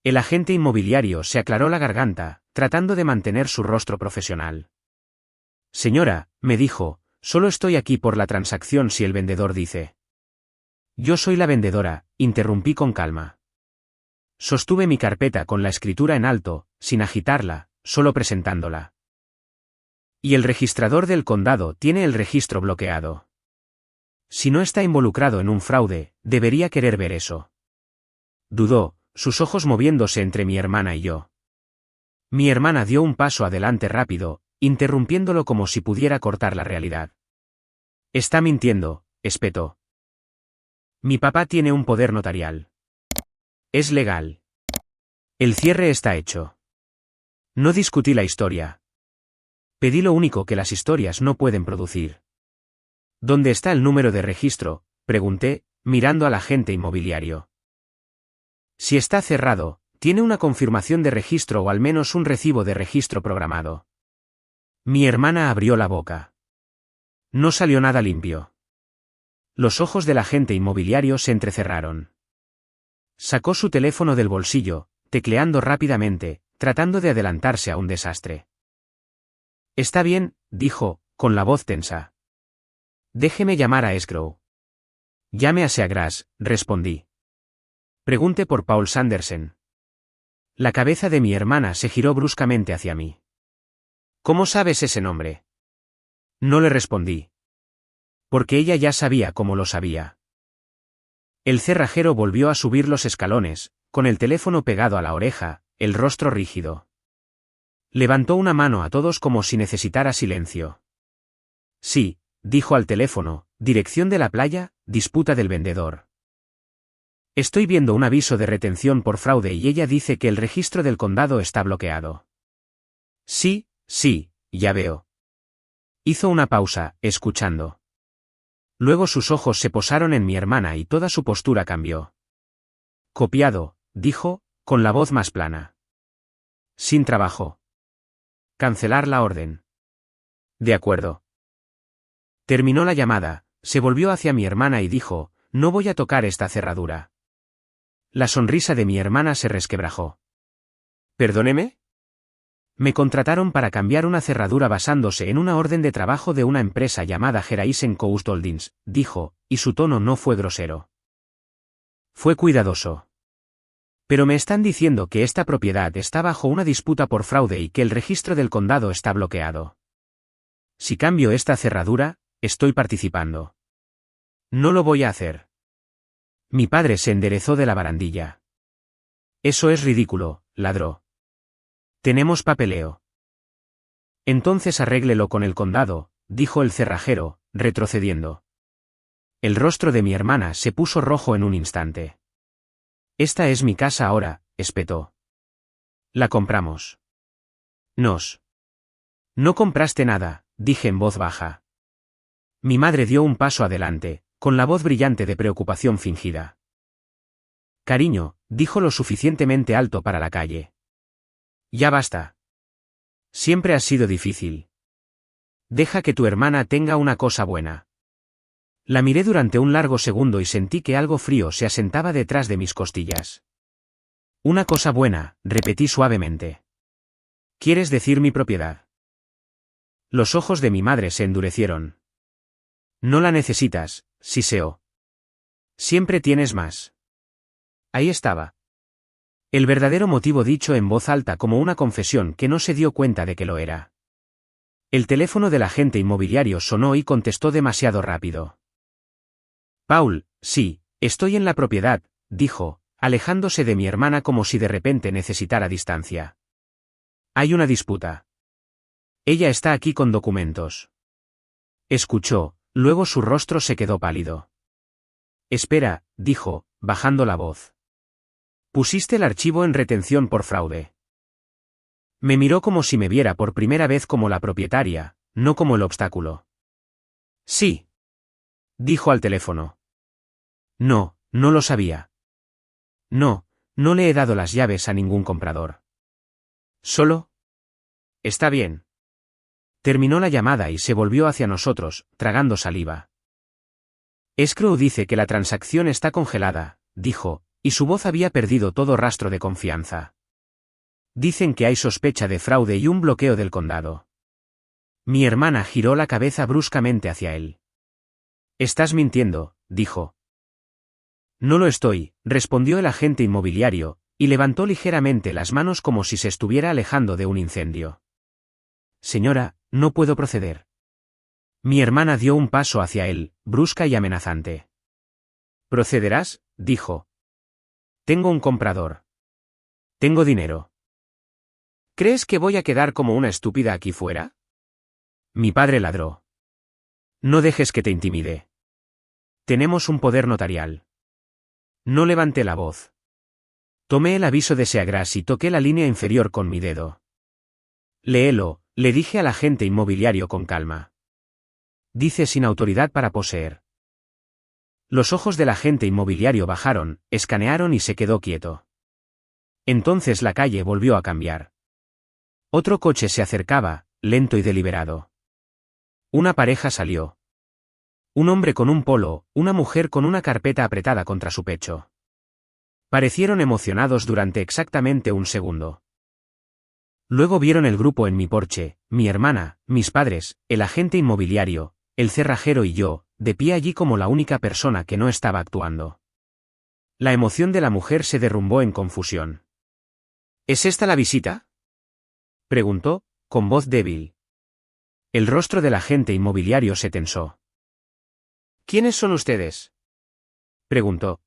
Speaker 1: El agente inmobiliario se aclaró la garganta, tratando de mantener su rostro profesional. Señora, me dijo, solo estoy aquí por la transacción si el vendedor dice. Yo soy la vendedora, interrumpí con calma. Sostuve mi carpeta con la escritura en alto, sin agitarla, solo presentándola. Y el registrador del condado tiene el registro bloqueado. Si no está involucrado en un fraude, debería querer ver eso. Dudó, sus ojos moviéndose entre mi hermana y yo. Mi hermana dio un paso adelante rápido, interrumpiéndolo como si pudiera cortar la realidad. Está mintiendo, espetó. Mi papá tiene un poder notarial. Es legal. El cierre está hecho. No discutí la historia. Pedí lo único que las historias no pueden producir. ¿Dónde está el número de registro?, pregunté, mirando al agente inmobiliario. Si está cerrado, tiene una confirmación de registro o al menos un recibo de registro programado. Mi hermana abrió la boca. No salió nada limpio. Los ojos del agente inmobiliario se entrecerraron. Sacó su teléfono del bolsillo, tecleando rápidamente, tratando de adelantarse a un desastre. Está bien, dijo, con la voz tensa. Déjeme llamar a Escrow. Llame a Seagrass, respondí. Pregunte por Paul Sanderson. La cabeza de mi hermana se giró bruscamente hacia mí. ¿Cómo sabes ese nombre? No le respondí. Porque ella ya sabía cómo lo sabía. El cerrajero volvió a subir los escalones, con el teléfono pegado a la oreja, el rostro rígido. Levantó una mano a todos como si necesitara silencio. Sí, dijo al teléfono, dirección de la playa, disputa del vendedor. Estoy viendo un aviso de retención por fraude y ella dice que el registro del condado está bloqueado. Sí, ya veo. Hizo una pausa, escuchando. Luego sus ojos se posaron en mi hermana y toda su postura cambió. Copiado, dijo, con la voz más plana. Sin trabajo. Cancelar la orden. De acuerdo. Terminó la llamada, se volvió hacia mi hermana y dijo, no voy a tocar esta cerradura. La sonrisa de mi hermana se resquebrajó. ¿Perdóneme? Me contrataron para cambiar una cerradura basándose en una orden de trabajo de una empresa llamada Geraisen Coast Holdings, dijo, y su tono no fue grosero. Fue cuidadoso. Pero me están diciendo que esta propiedad está bajo una disputa por fraude y que el registro del condado está bloqueado. Si cambio esta cerradura, estoy participando. No lo voy a hacer. Mi padre se enderezó de la barandilla. Eso es ridículo, ladró. Tenemos papeleo. Entonces arréglelo con el condado, dijo el cerrajero, retrocediendo. El rostro de mi hermana se puso rojo en un instante. Esta es mi casa ahora, espetó. La compramos. No compraste nada, dije en voz baja. Mi madre dio un paso adelante, con la voz brillante de preocupación fingida. Cariño, dijo lo suficientemente alto para la calle. Ya basta. Siempre has sido difícil. Deja que tu hermana tenga una cosa buena. La miré durante un largo segundo y sentí que algo frío se asentaba detrás de mis costillas. Una cosa buena, repetí suavemente. ¿Quieres decir mi propiedad? Los ojos de mi madre se endurecieron. No la necesitas, siseó. Siempre tienes más. Ahí estaba. El verdadero motivo dicho en voz alta como una confesión que no se dio cuenta de que lo era. El teléfono del agente inmobiliario sonó y contestó demasiado rápido. Paul, sí, estoy en la propiedad, dijo, alejándose de mi hermana como si de repente necesitara distancia. Hay una disputa. Ella está aquí con documentos. Escuchó, luego su rostro se quedó pálido. Espera, dijo, bajando la voz. Pusiste el archivo en retención por fraude. Me miró como si me viera por primera vez como la propietaria, no como el obstáculo. Sí. Dijo al teléfono. No lo sabía. No le he dado las llaves a ningún comprador. Solo. Está bien. Terminó la llamada y se volvió hacia nosotros, tragando saliva. Escrow dice que la transacción está congelada, dijo, y su voz había perdido todo rastro de confianza. Dicen que hay sospecha de fraude y un bloqueo del condado. Mi hermana giró la cabeza bruscamente hacia él. Estás mintiendo, dijo. No lo estoy, respondió el agente inmobiliario, y levantó ligeramente las manos como si se estuviera alejando de un incendio. Señora, no puedo proceder. Mi hermana dio un paso hacia él, brusca y amenazante. ¿Procederás? Dijo. Tengo un comprador. Tengo dinero. ¿Crees que voy a quedar como una estúpida aquí fuera? Mi padre ladró. No dejes que te intimide. Tenemos un poder notarial. No levanté la voz. Tomé el aviso de Seagrass y toqué la línea inferior con mi dedo. Léelo, le dije al agente inmobiliario con calma. Dice sin autoridad para poseer. Los ojos del agente inmobiliario bajaron, escanearon y se quedó quieto. Entonces la calle volvió a cambiar. Otro coche se acercaba, lento y deliberado. Una pareja salió. Un hombre con un polo, una mujer con una carpeta apretada contra su pecho. Parecieron emocionados durante exactamente un segundo. Luego vieron el grupo en mi porche, mi hermana, mis padres, el agente inmobiliario, el cerrajero y yo, de pie allí como la única persona que no estaba actuando. La emoción de la mujer se derrumbó en confusión. ¿Es esta la visita?, preguntó, con voz débil. El rostro del agente inmobiliario se tensó. ¿Quiénes son ustedes?, preguntó.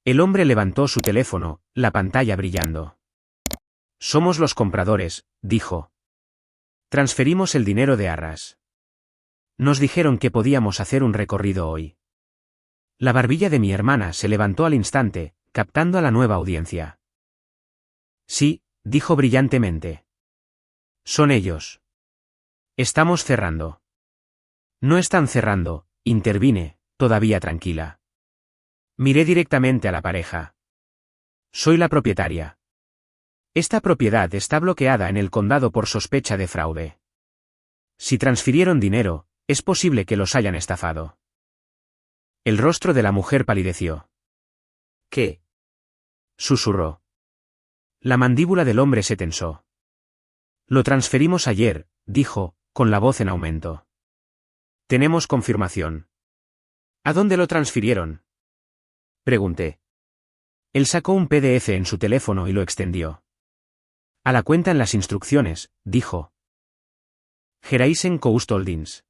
Speaker 1: El hombre levantó su teléfono, la pantalla brillando. Somos los compradores, dijo. Transferimos el dinero de arras. Nos dijeron que podíamos hacer un recorrido hoy. La barbilla de mi hermana se levantó al instante, captando a la nueva audiencia. Sí, dijo brillantemente. Son ellos. Estamos cerrando. No están cerrando, intervine, todavía tranquila. Miré directamente a la pareja. Soy la propietaria. Esta propiedad está bloqueada en el condado por sospecha de fraude. Si transfirieron dinero, es posible que los hayan estafado. El rostro de la mujer palideció. ¿Qué?, susurró. La mandíbula del hombre se tensó. Lo transferimos ayer, dijo, con la voz en aumento. Tenemos confirmación. ¿A dónde lo transfirieron?, pregunté. Él sacó un PDF en su teléfono y lo extendió. A la cuenta en las instrucciones, dijo. Horizon Coast Holdings.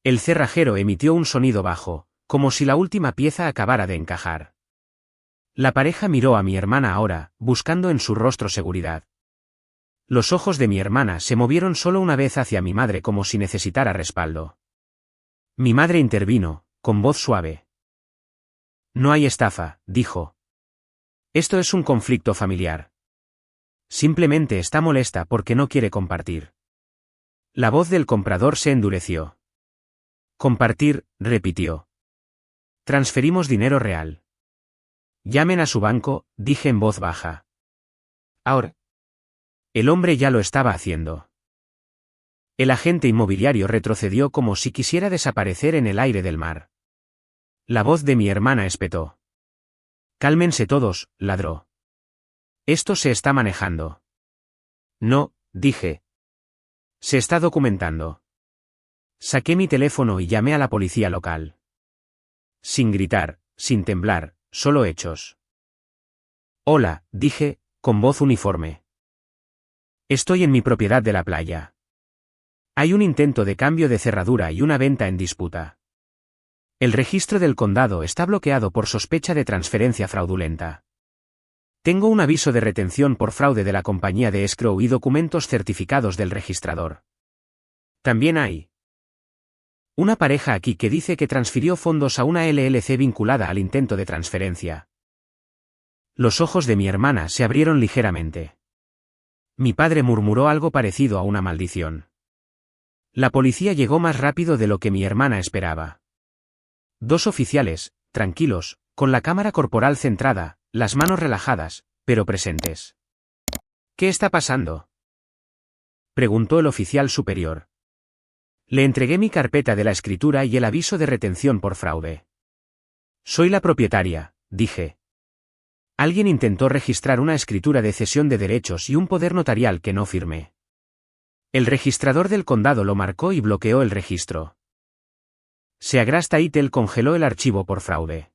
Speaker 1: El cerrajero emitió un sonido bajo, como si la última pieza acabara de encajar. La pareja miró a mi hermana ahora, buscando en su rostro seguridad. Los ojos de mi hermana se movieron solo una vez hacia mi madre como si necesitara respaldo. Mi madre intervino, con voz suave. No hay estafa, dijo. Esto es un conflicto familiar. Simplemente está molesta porque no quiere compartir. La voz del comprador se endureció. Compartir, repitió. Transferimos dinero real. Llamen a su banco, dije en voz baja. Ahora. El hombre ya lo estaba haciendo. El agente inmobiliario retrocedió como si quisiera desaparecer en el aire del mar. La voz de mi hermana espetó. Cálmense todos, ladró. Esto se está manejando. No, dije. Se está documentando. Saqué mi teléfono y llamé a la policía local. Sin gritar, sin temblar, solo hechos. Hola, dije, con voz uniforme. Estoy en mi propiedad de la playa. Hay un intento de cambio de cerradura y una venta en disputa. El registro del condado está bloqueado por sospecha de transferencia fraudulenta. Tengo un aviso de retención por fraude de la compañía de escrow y documentos certificados del registrador. También hay una pareja aquí que dice que transfirió fondos a una LLC vinculada al intento de transferencia. Los ojos de mi hermana se abrieron ligeramente. Mi padre murmuró algo parecido a una maldición. La policía llegó más rápido de lo que mi hermana esperaba. 2 oficiales, tranquilos, con la cámara corporal centrada, las manos relajadas, pero presentes. ¿Qué está pasando?, preguntó el oficial superior. Le entregué mi carpeta de la escritura y el aviso de retención por fraude. Soy la propietaria, dije. Alguien intentó registrar una escritura de cesión de derechos y un poder notarial que no firmé. El registrador del condado lo marcó y bloqueó el registro. Seagrasta Itel congeló el archivo por fraude.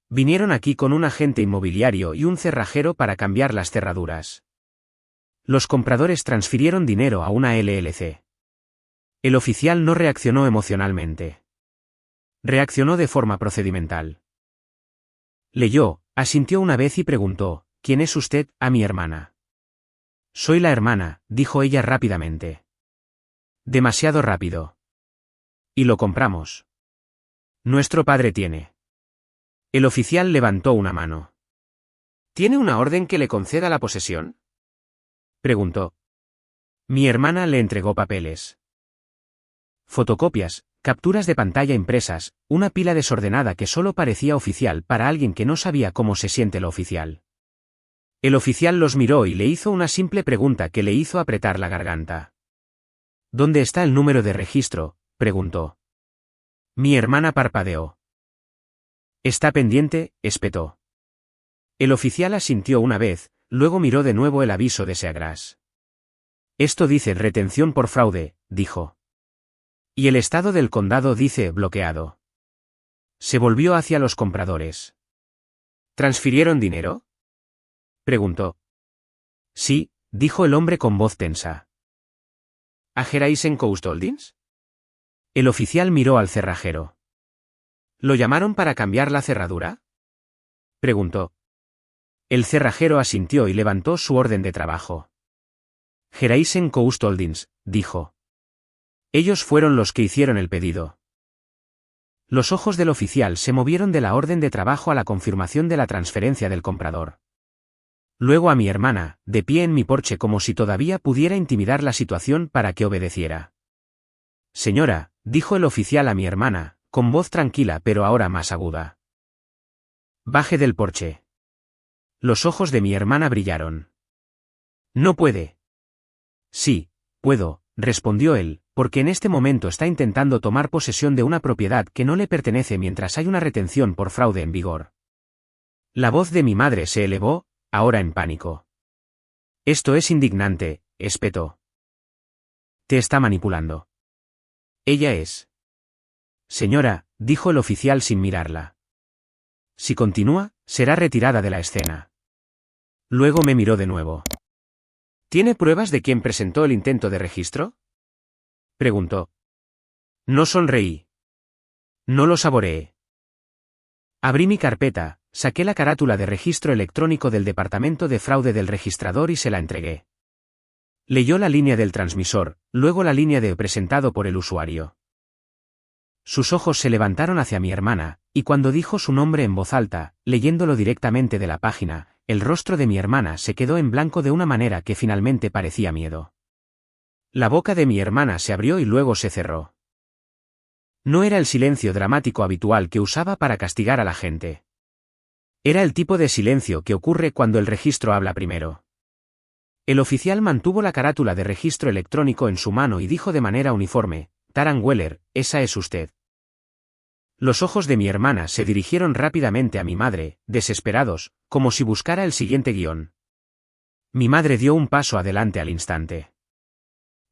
Speaker 1: Vinieron aquí con un agente inmobiliario y un cerrajero para cambiar las cerraduras. Los compradores transfirieron dinero a una LLC. El oficial no reaccionó emocionalmente. Reaccionó de forma procedimental. Leyó, asintió una vez y preguntó, ¿quién es usted?, a mi hermana. Soy la hermana, dijo ella rápidamente. Demasiado rápido. Y lo compramos. Nuestro padre tiene. El oficial levantó una mano. ¿Tiene una orden que le conceda la posesión?, preguntó. Mi hermana le entregó papeles. Fotocopias, capturas de pantalla impresas, una pila desordenada que solo parecía oficial para alguien que no sabía cómo se siente lo oficial. El oficial los miró y le hizo una simple pregunta que le hizo apretar la garganta. ¿Dónde está el número de registro?, preguntó. Mi hermana parpadeó. ¿Está pendiente?, espetó. El oficial asintió una vez, luego miró de nuevo el aviso de Seagras. Esto dice retención por fraude, dijo. Y el estado del condado dice bloqueado. Se volvió hacia los compradores. ¿Transfirieron dinero?, preguntó. Sí, dijo el hombre con voz tensa. ¿A Horizon Coast Holdings? El oficial miró al cerrajero. ¿Lo llamaron para cambiar la cerradura?, preguntó. El cerrajero asintió y levantó su orden de trabajo. Horizon Coast Holdings, dijo. Ellos fueron los que hicieron el pedido. Los ojos del oficial se movieron de la orden de trabajo a la confirmación de la transferencia del comprador. Luego a mi hermana, de pie en mi porche como si todavía pudiera intimidar la situación para que obedeciera. Señora, dijo el oficial a mi hermana, con voz tranquila pero ahora más aguda. Baje del porche. Los ojos de mi hermana brillaron. No puede. Sí, puedo, respondió él, porque en este momento está intentando tomar posesión de una propiedad que no le pertenece mientras hay una retención por fraude en vigor. La voz de mi madre se elevó, ahora en pánico. Esto es indignante, espetó. Te está manipulando. Ella es. Señora, dijo el oficial sin mirarla. Si continúa, será retirada de la escena. Luego me miró de nuevo. ¿Tiene pruebas de quién presentó el intento de registro?, preguntó. No sonreí. No lo saboreé. Abrí mi carpeta, saqué la carátula de registro electrónico del departamento de fraude del registrador y se la entregué. Leyó la línea del transmisor, luego la línea de presentado por el usuario. Sus ojos se levantaron hacia mi hermana, y cuando dijo su nombre en voz alta, leyéndolo directamente de la página, el rostro de mi hermana se quedó en blanco de una manera que finalmente parecía miedo. La boca de mi hermana se abrió y luego se cerró. No era el silencio dramático habitual que usaba para castigar a la gente. Era el tipo de silencio que ocurre cuando el registro habla primero. El oficial mantuvo la carátula de registro electrónico en su mano y dijo de manera uniforme, Taran Weller, esa es usted. Los ojos de mi hermana se dirigieron rápidamente a mi madre, desesperados, como si buscara el siguiente guión. Mi madre dio un paso adelante al instante.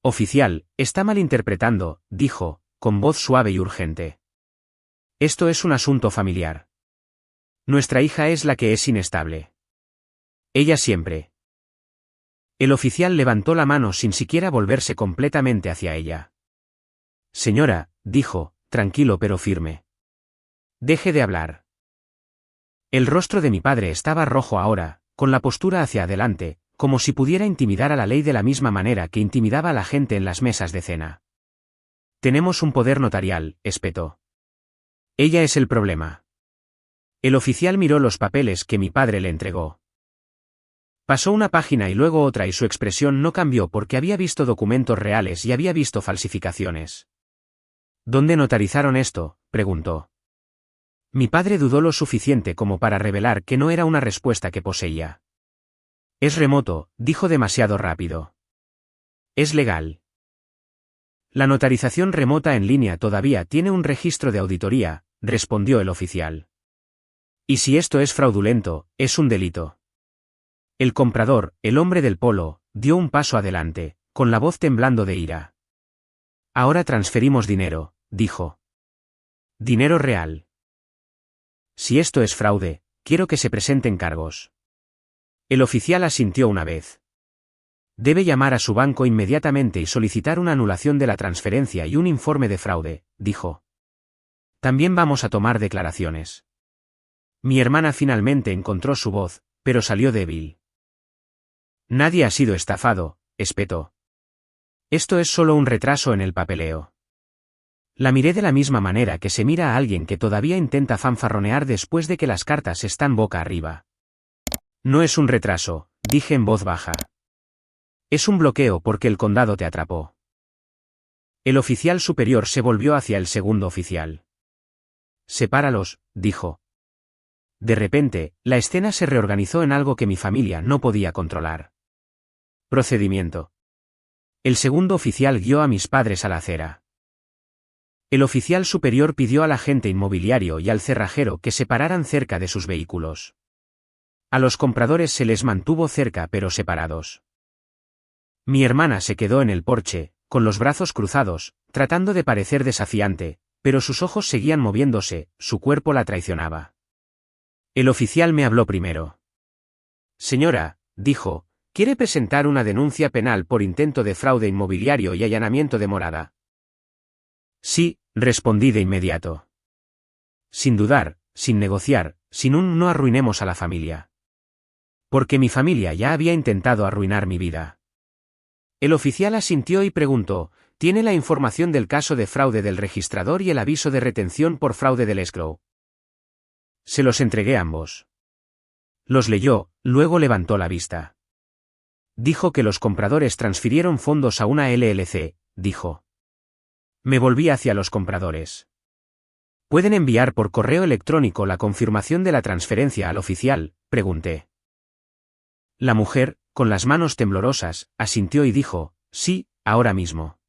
Speaker 1: Oficial, está malinterpretando, dijo, con voz suave y urgente. Esto es un asunto familiar. Nuestra hija es la que es inestable. Ella siempre. El oficial levantó la mano sin siquiera volverse completamente hacia ella. Señora, dijo, tranquilo pero firme. Deje de hablar. El rostro de mi padre estaba rojo ahora, con la postura hacia adelante, como si pudiera intimidar a la ley de la misma manera que intimidaba a la gente en las mesas de cena. Tenemos un poder notarial, espetó. Ella es el problema. El oficial miró los papeles que mi padre le entregó. Pasó una página y luego otra y su expresión no cambió porque había visto documentos reales y había visto falsificaciones. ¿Dónde notarizaron esto?, preguntó. Mi padre dudó lo suficiente como para revelar que no era una respuesta que poseía. Es remoto, dijo demasiado rápido. Es legal. La notarización remota en línea todavía tiene un registro de auditoría, respondió el oficial. Y si esto es fraudulento, es un delito. El comprador, el hombre del polo, dio un paso adelante, con la voz temblando de ira. Ahora transferimos dinero, dijo. Dinero real. Si esto es fraude, quiero que se presenten cargos. El oficial asintió una vez. Debe llamar a su banco inmediatamente y solicitar una anulación de la transferencia y un informe de fraude, dijo. También vamos a tomar declaraciones. Mi hermana finalmente encontró su voz, pero salió débil. Nadie ha sido estafado, espetó. Esto es solo un retraso en el papeleo. La miré de la misma manera que se mira a alguien que todavía intenta fanfarronear después de que las cartas están boca arriba. No es un retraso, dije en voz baja. Es un bloqueo porque el condado te atrapó. El oficial superior se volvió hacia el segundo oficial. Sepáralos, dijo. De repente, la escena se reorganizó en algo que mi familia no podía controlar. Procedimiento. El segundo oficial guió a mis padres a la acera. El oficial superior pidió al agente inmobiliario y al cerrajero que se pararan cerca de sus vehículos. A los compradores se les mantuvo cerca pero separados. Mi hermana se quedó en el porche, con los brazos cruzados, tratando de parecer desafiante, pero sus ojos seguían moviéndose, su cuerpo la traicionaba. El oficial me habló primero. Señora, dijo, ¿quiere presentar una denuncia penal por intento de fraude inmobiliario y allanamiento de morada? Sí, respondí de inmediato. Sin dudar, sin negociar, sin un no arruinemos a la familia. Porque mi familia ya había intentado arruinar mi vida. El oficial asintió y preguntó, ¿tiene la información del caso de fraude del registrador y el aviso de retención por fraude del escrow? Se los entregué ambos. Los leyó, luego levantó la vista. Dijo que los compradores transfirieron fondos a una LLC, dijo. Me volví hacia los compradores. ¿Pueden enviar por correo electrónico la confirmación de la transferencia al oficial?, pregunté. La mujer, con las manos temblorosas, asintió y dijo, sí, ahora mismo.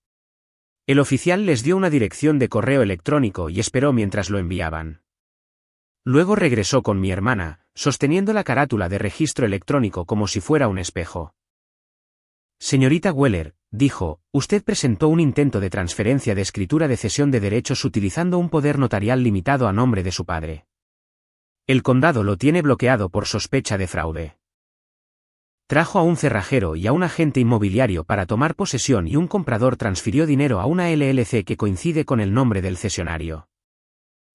Speaker 1: El oficial les dio una dirección de correo electrónico y esperó mientras lo enviaban. Luego regresó con mi hermana, sosteniendo la carátula de registro electrónico como si fuera un espejo. Señorita Weller, dijo, usted presentó un intento de transferencia de escritura de cesión de derechos utilizando un poder notarial limitado a nombre de su padre. El condado lo tiene bloqueado por sospecha de fraude. Trajo a un cerrajero y a un agente inmobiliario para tomar posesión y un comprador transfirió dinero a una LLC que coincide con el nombre del cesionario.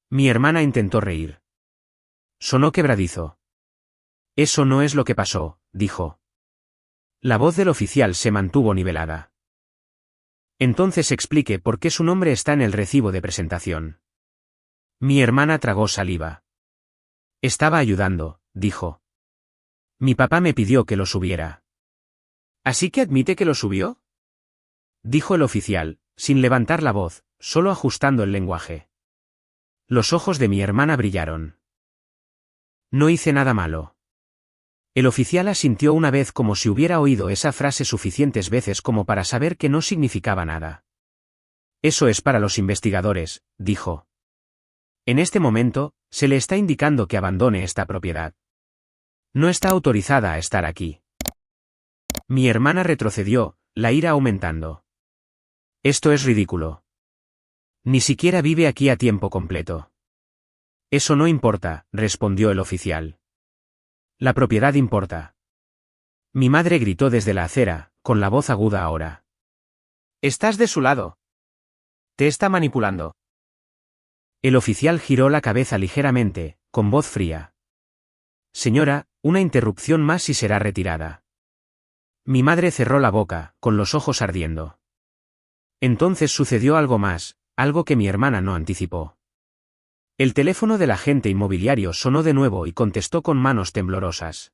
Speaker 1: Mi hermana intentó reír. Sonó quebradizo. Eso no es lo que pasó, dijo. La voz del oficial se mantuvo nivelada. Entonces explique por qué su nombre está en el recibo de presentación. Mi hermana tragó saliva. Estaba ayudando, dijo. Mi papá me pidió que lo subiera. ¿Así que admite que lo subió? Dijo el oficial, sin levantar la voz, solo ajustando el lenguaje. Los ojos de mi hermana brillaron. No hice nada malo. El oficial asintió una vez como si hubiera oído esa frase suficientes veces como para saber que no significaba nada. Eso es para los investigadores, dijo. En este momento, se le está indicando que abandone esta propiedad. No está autorizada a estar aquí. Mi hermana retrocedió, la ira aumentando. Esto es ridículo. Ni siquiera vive aquí a tiempo completo. Eso no importa, respondió el oficial. La propiedad importa. Mi madre gritó desde la acera, con la voz aguda ahora. Estás de su lado. Te está manipulando. El oficial giró la cabeza ligeramente, con voz fría. Señora, una interrupción más y será retirada. Mi madre cerró la boca, con los ojos ardiendo. Entonces sucedió algo más, algo que mi hermana no anticipó. El teléfono del agente inmobiliario sonó de nuevo y contestó con manos temblorosas.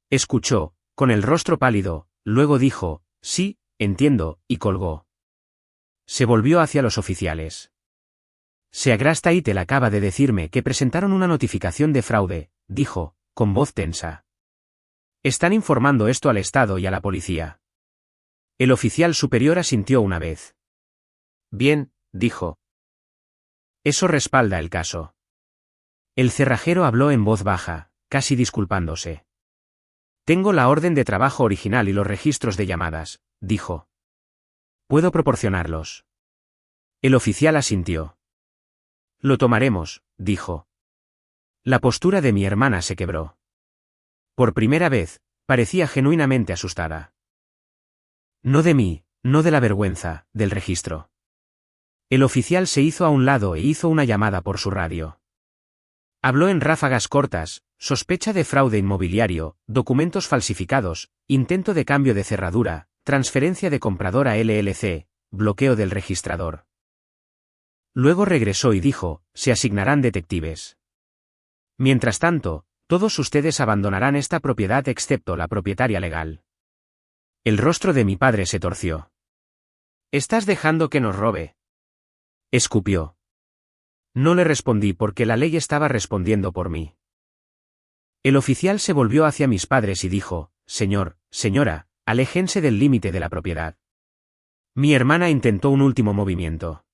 Speaker 1: Escuchó, con el rostro pálido, luego dijo, sí, entiendo, y colgó. Se volvió hacia los oficiales. Seagrasta Itel acaba de decirme que presentaron una notificación de fraude, dijo, con voz tensa. Están informando esto al Estado y a la policía. El oficial superior asintió una vez. Bien, dijo. Eso respalda el caso. El cerrajero habló en voz baja, casi disculpándose. Tengo la orden de trabajo original y los registros de llamadas, dijo. Puedo proporcionarlos. El oficial asintió. Lo tomaremos, dijo. La postura de mi hermana se quebró. Por primera vez, parecía genuinamente asustada. No de mí, no de la vergüenza, del registro. El oficial se hizo a un lado e hizo una llamada por su radio. Habló en ráfagas cortas, sospecha de fraude inmobiliario, documentos falsificados, intento de cambio de cerradura, transferencia de comprador a LLC, bloqueo del registrador. Luego regresó y dijo, se asignarán detectives. Mientras tanto, todos ustedes abandonarán esta propiedad excepto la propietaria legal. El rostro de mi padre se torció. ¿Estás dejando que nos robe? Escupió. No le respondí porque la ley estaba respondiendo por mí. El oficial se volvió hacia mis padres y dijo, señora, aléjense del límite de la propiedad. Mi hermana intentó un último movimiento.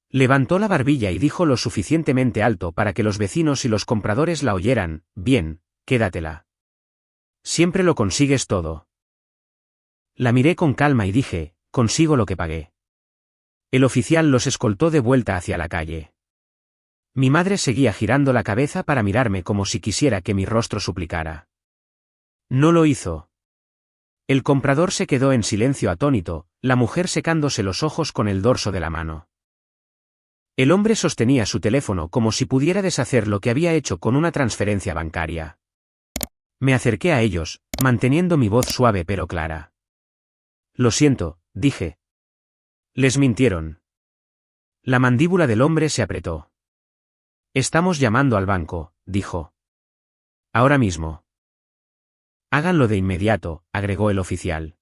Speaker 1: Levantó la barbilla y dijo lo suficientemente alto para que los vecinos y los compradores la oyeran: bien, quédatela. Siempre lo consigues todo. La miré con calma y dije: consigo lo que pagué. El oficial los escoltó de vuelta hacia la calle. Mi madre seguía girando la cabeza para mirarme como si quisiera que mi rostro suplicara. No lo hizo. El comprador se quedó en silencio atónito, la mujer secándose los ojos con el dorso de la mano. El hombre sostenía su teléfono como si pudiera deshacer lo que había hecho con una transferencia bancaria. Me acerqué a ellos, manteniendo mi voz suave pero clara. Lo siento, dije. Les mintieron. La mandíbula del hombre se apretó. Estamos llamando al banco, dijo. Ahora mismo. Háganlo de inmediato, agregó el oficial.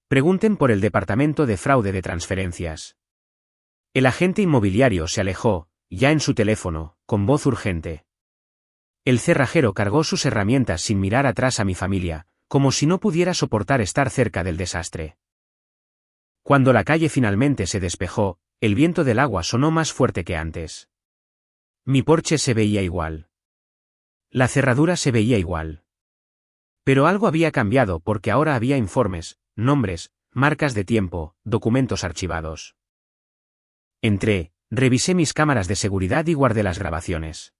Speaker 1: Pregunten por el departamento de fraude de transferencias. El agente inmobiliario se alejó, ya en su teléfono, con voz urgente. El cerrajero cargó sus herramientas sin mirar atrás a mi familia, como si no pudiera soportar estar cerca del desastre. Cuando la calle finalmente se despejó, el viento del agua sonó más fuerte que antes. Mi porche se veía igual. La cerradura se veía igual. Pero algo había cambiado porque ahora había informes, nombres, marcas de tiempo, documentos archivados. Entré, revisé mis cámaras de seguridad y guardé las grabaciones.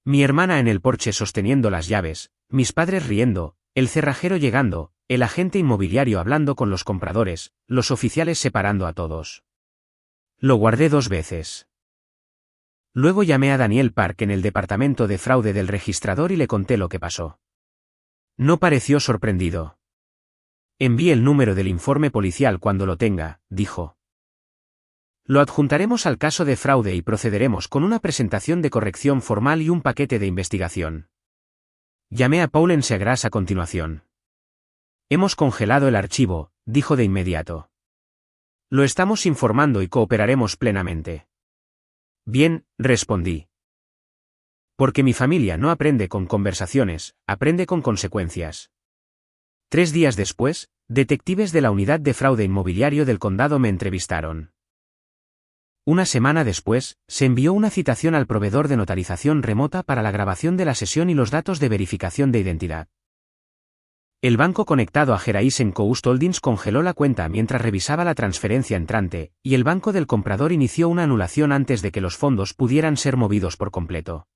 Speaker 1: Mi hermana en el porche sosteniendo las llaves, mis padres riendo, el cerrajero llegando, el agente inmobiliario hablando con los compradores, los oficiales separando a todos. Lo guardé 2 veces. Luego llamé a Daniel Park en el departamento de fraude del registrador y le conté lo que pasó. No pareció sorprendido. Envíe el número del informe policial cuando lo tenga, dijo. Lo adjuntaremos al caso de fraude y procederemos con una presentación de corrección formal y un paquete de investigación. Llamé a Paulen Seagras a continuación. Hemos congelado el archivo, dijo de inmediato. Lo estamos informando y cooperaremos plenamente. Bien, respondí. Porque mi familia no aprende con conversaciones, aprende con consecuencias. 3 días después, detectives de la unidad de fraude inmobiliario del condado me entrevistaron. Una semana después, se envió una citación al proveedor de notarización remota para la grabación de la sesión y los datos de verificación de identidad. El banco conectado a Geraisen Coast Holdings congeló la cuenta mientras revisaba la transferencia entrante, y el banco del comprador inició una anulación antes de que los fondos pudieran ser movidos por completo.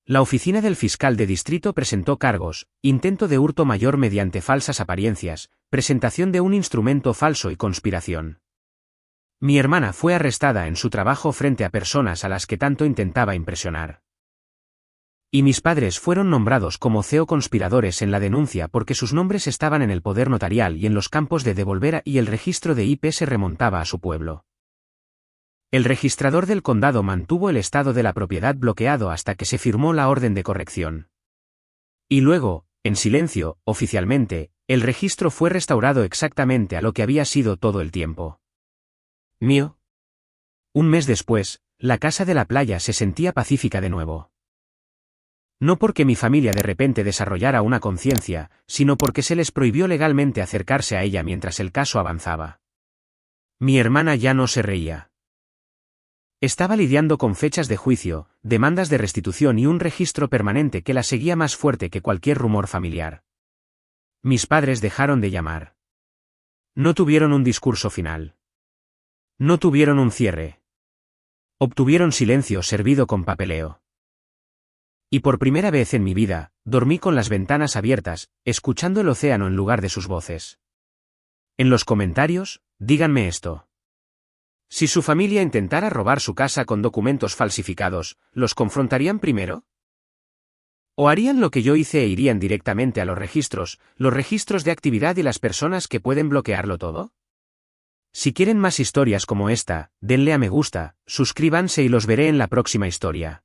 Speaker 1: La oficina del fiscal de distrito presentó cargos: intento de hurto mayor mediante falsas apariencias, presentación de un instrumento falso y conspiración. Mi hermana fue arrestada en su trabajo frente a personas a las que tanto intentaba impresionar. Y mis padres fueron nombrados como CEO conspiradores en la denuncia porque sus nombres estaban en el poder notarial y en los campos de devolver y el registro de IP se remontaba a su pueblo. El registrador del condado mantuvo el estado de la propiedad bloqueado hasta que se firmó la orden de corrección. Y luego, en silencio, oficialmente, el registro fue restaurado exactamente a lo que había sido todo el tiempo. Mío. Un mes después, la casa de la playa se sentía pacífica de nuevo. No porque mi familia de repente desarrollara una conciencia, sino porque se les prohibió legalmente acercarse a ella mientras el caso avanzaba. Mi hermana ya no se reía. Estaba lidiando con fechas de juicio, demandas de restitución y un registro permanente que la seguía más fuerte que cualquier rumor familiar. Mis padres dejaron de llamar. No tuvieron un discurso final. No tuvieron un cierre. Obtuvieron silencio servido con papeleo. Y por primera vez en mi vida, dormí con las ventanas abiertas, escuchando el océano en lugar de sus voces. En los comentarios, díganme esto. Si su familia intentara robar su casa con documentos falsificados, ¿los confrontarían primero? ¿O harían lo que yo hice e irían directamente a los registros de actividad y las personas que pueden bloquearlo todo? Si quieren más historias como esta, denle a me gusta, suscríbanse y los veré en la próxima historia.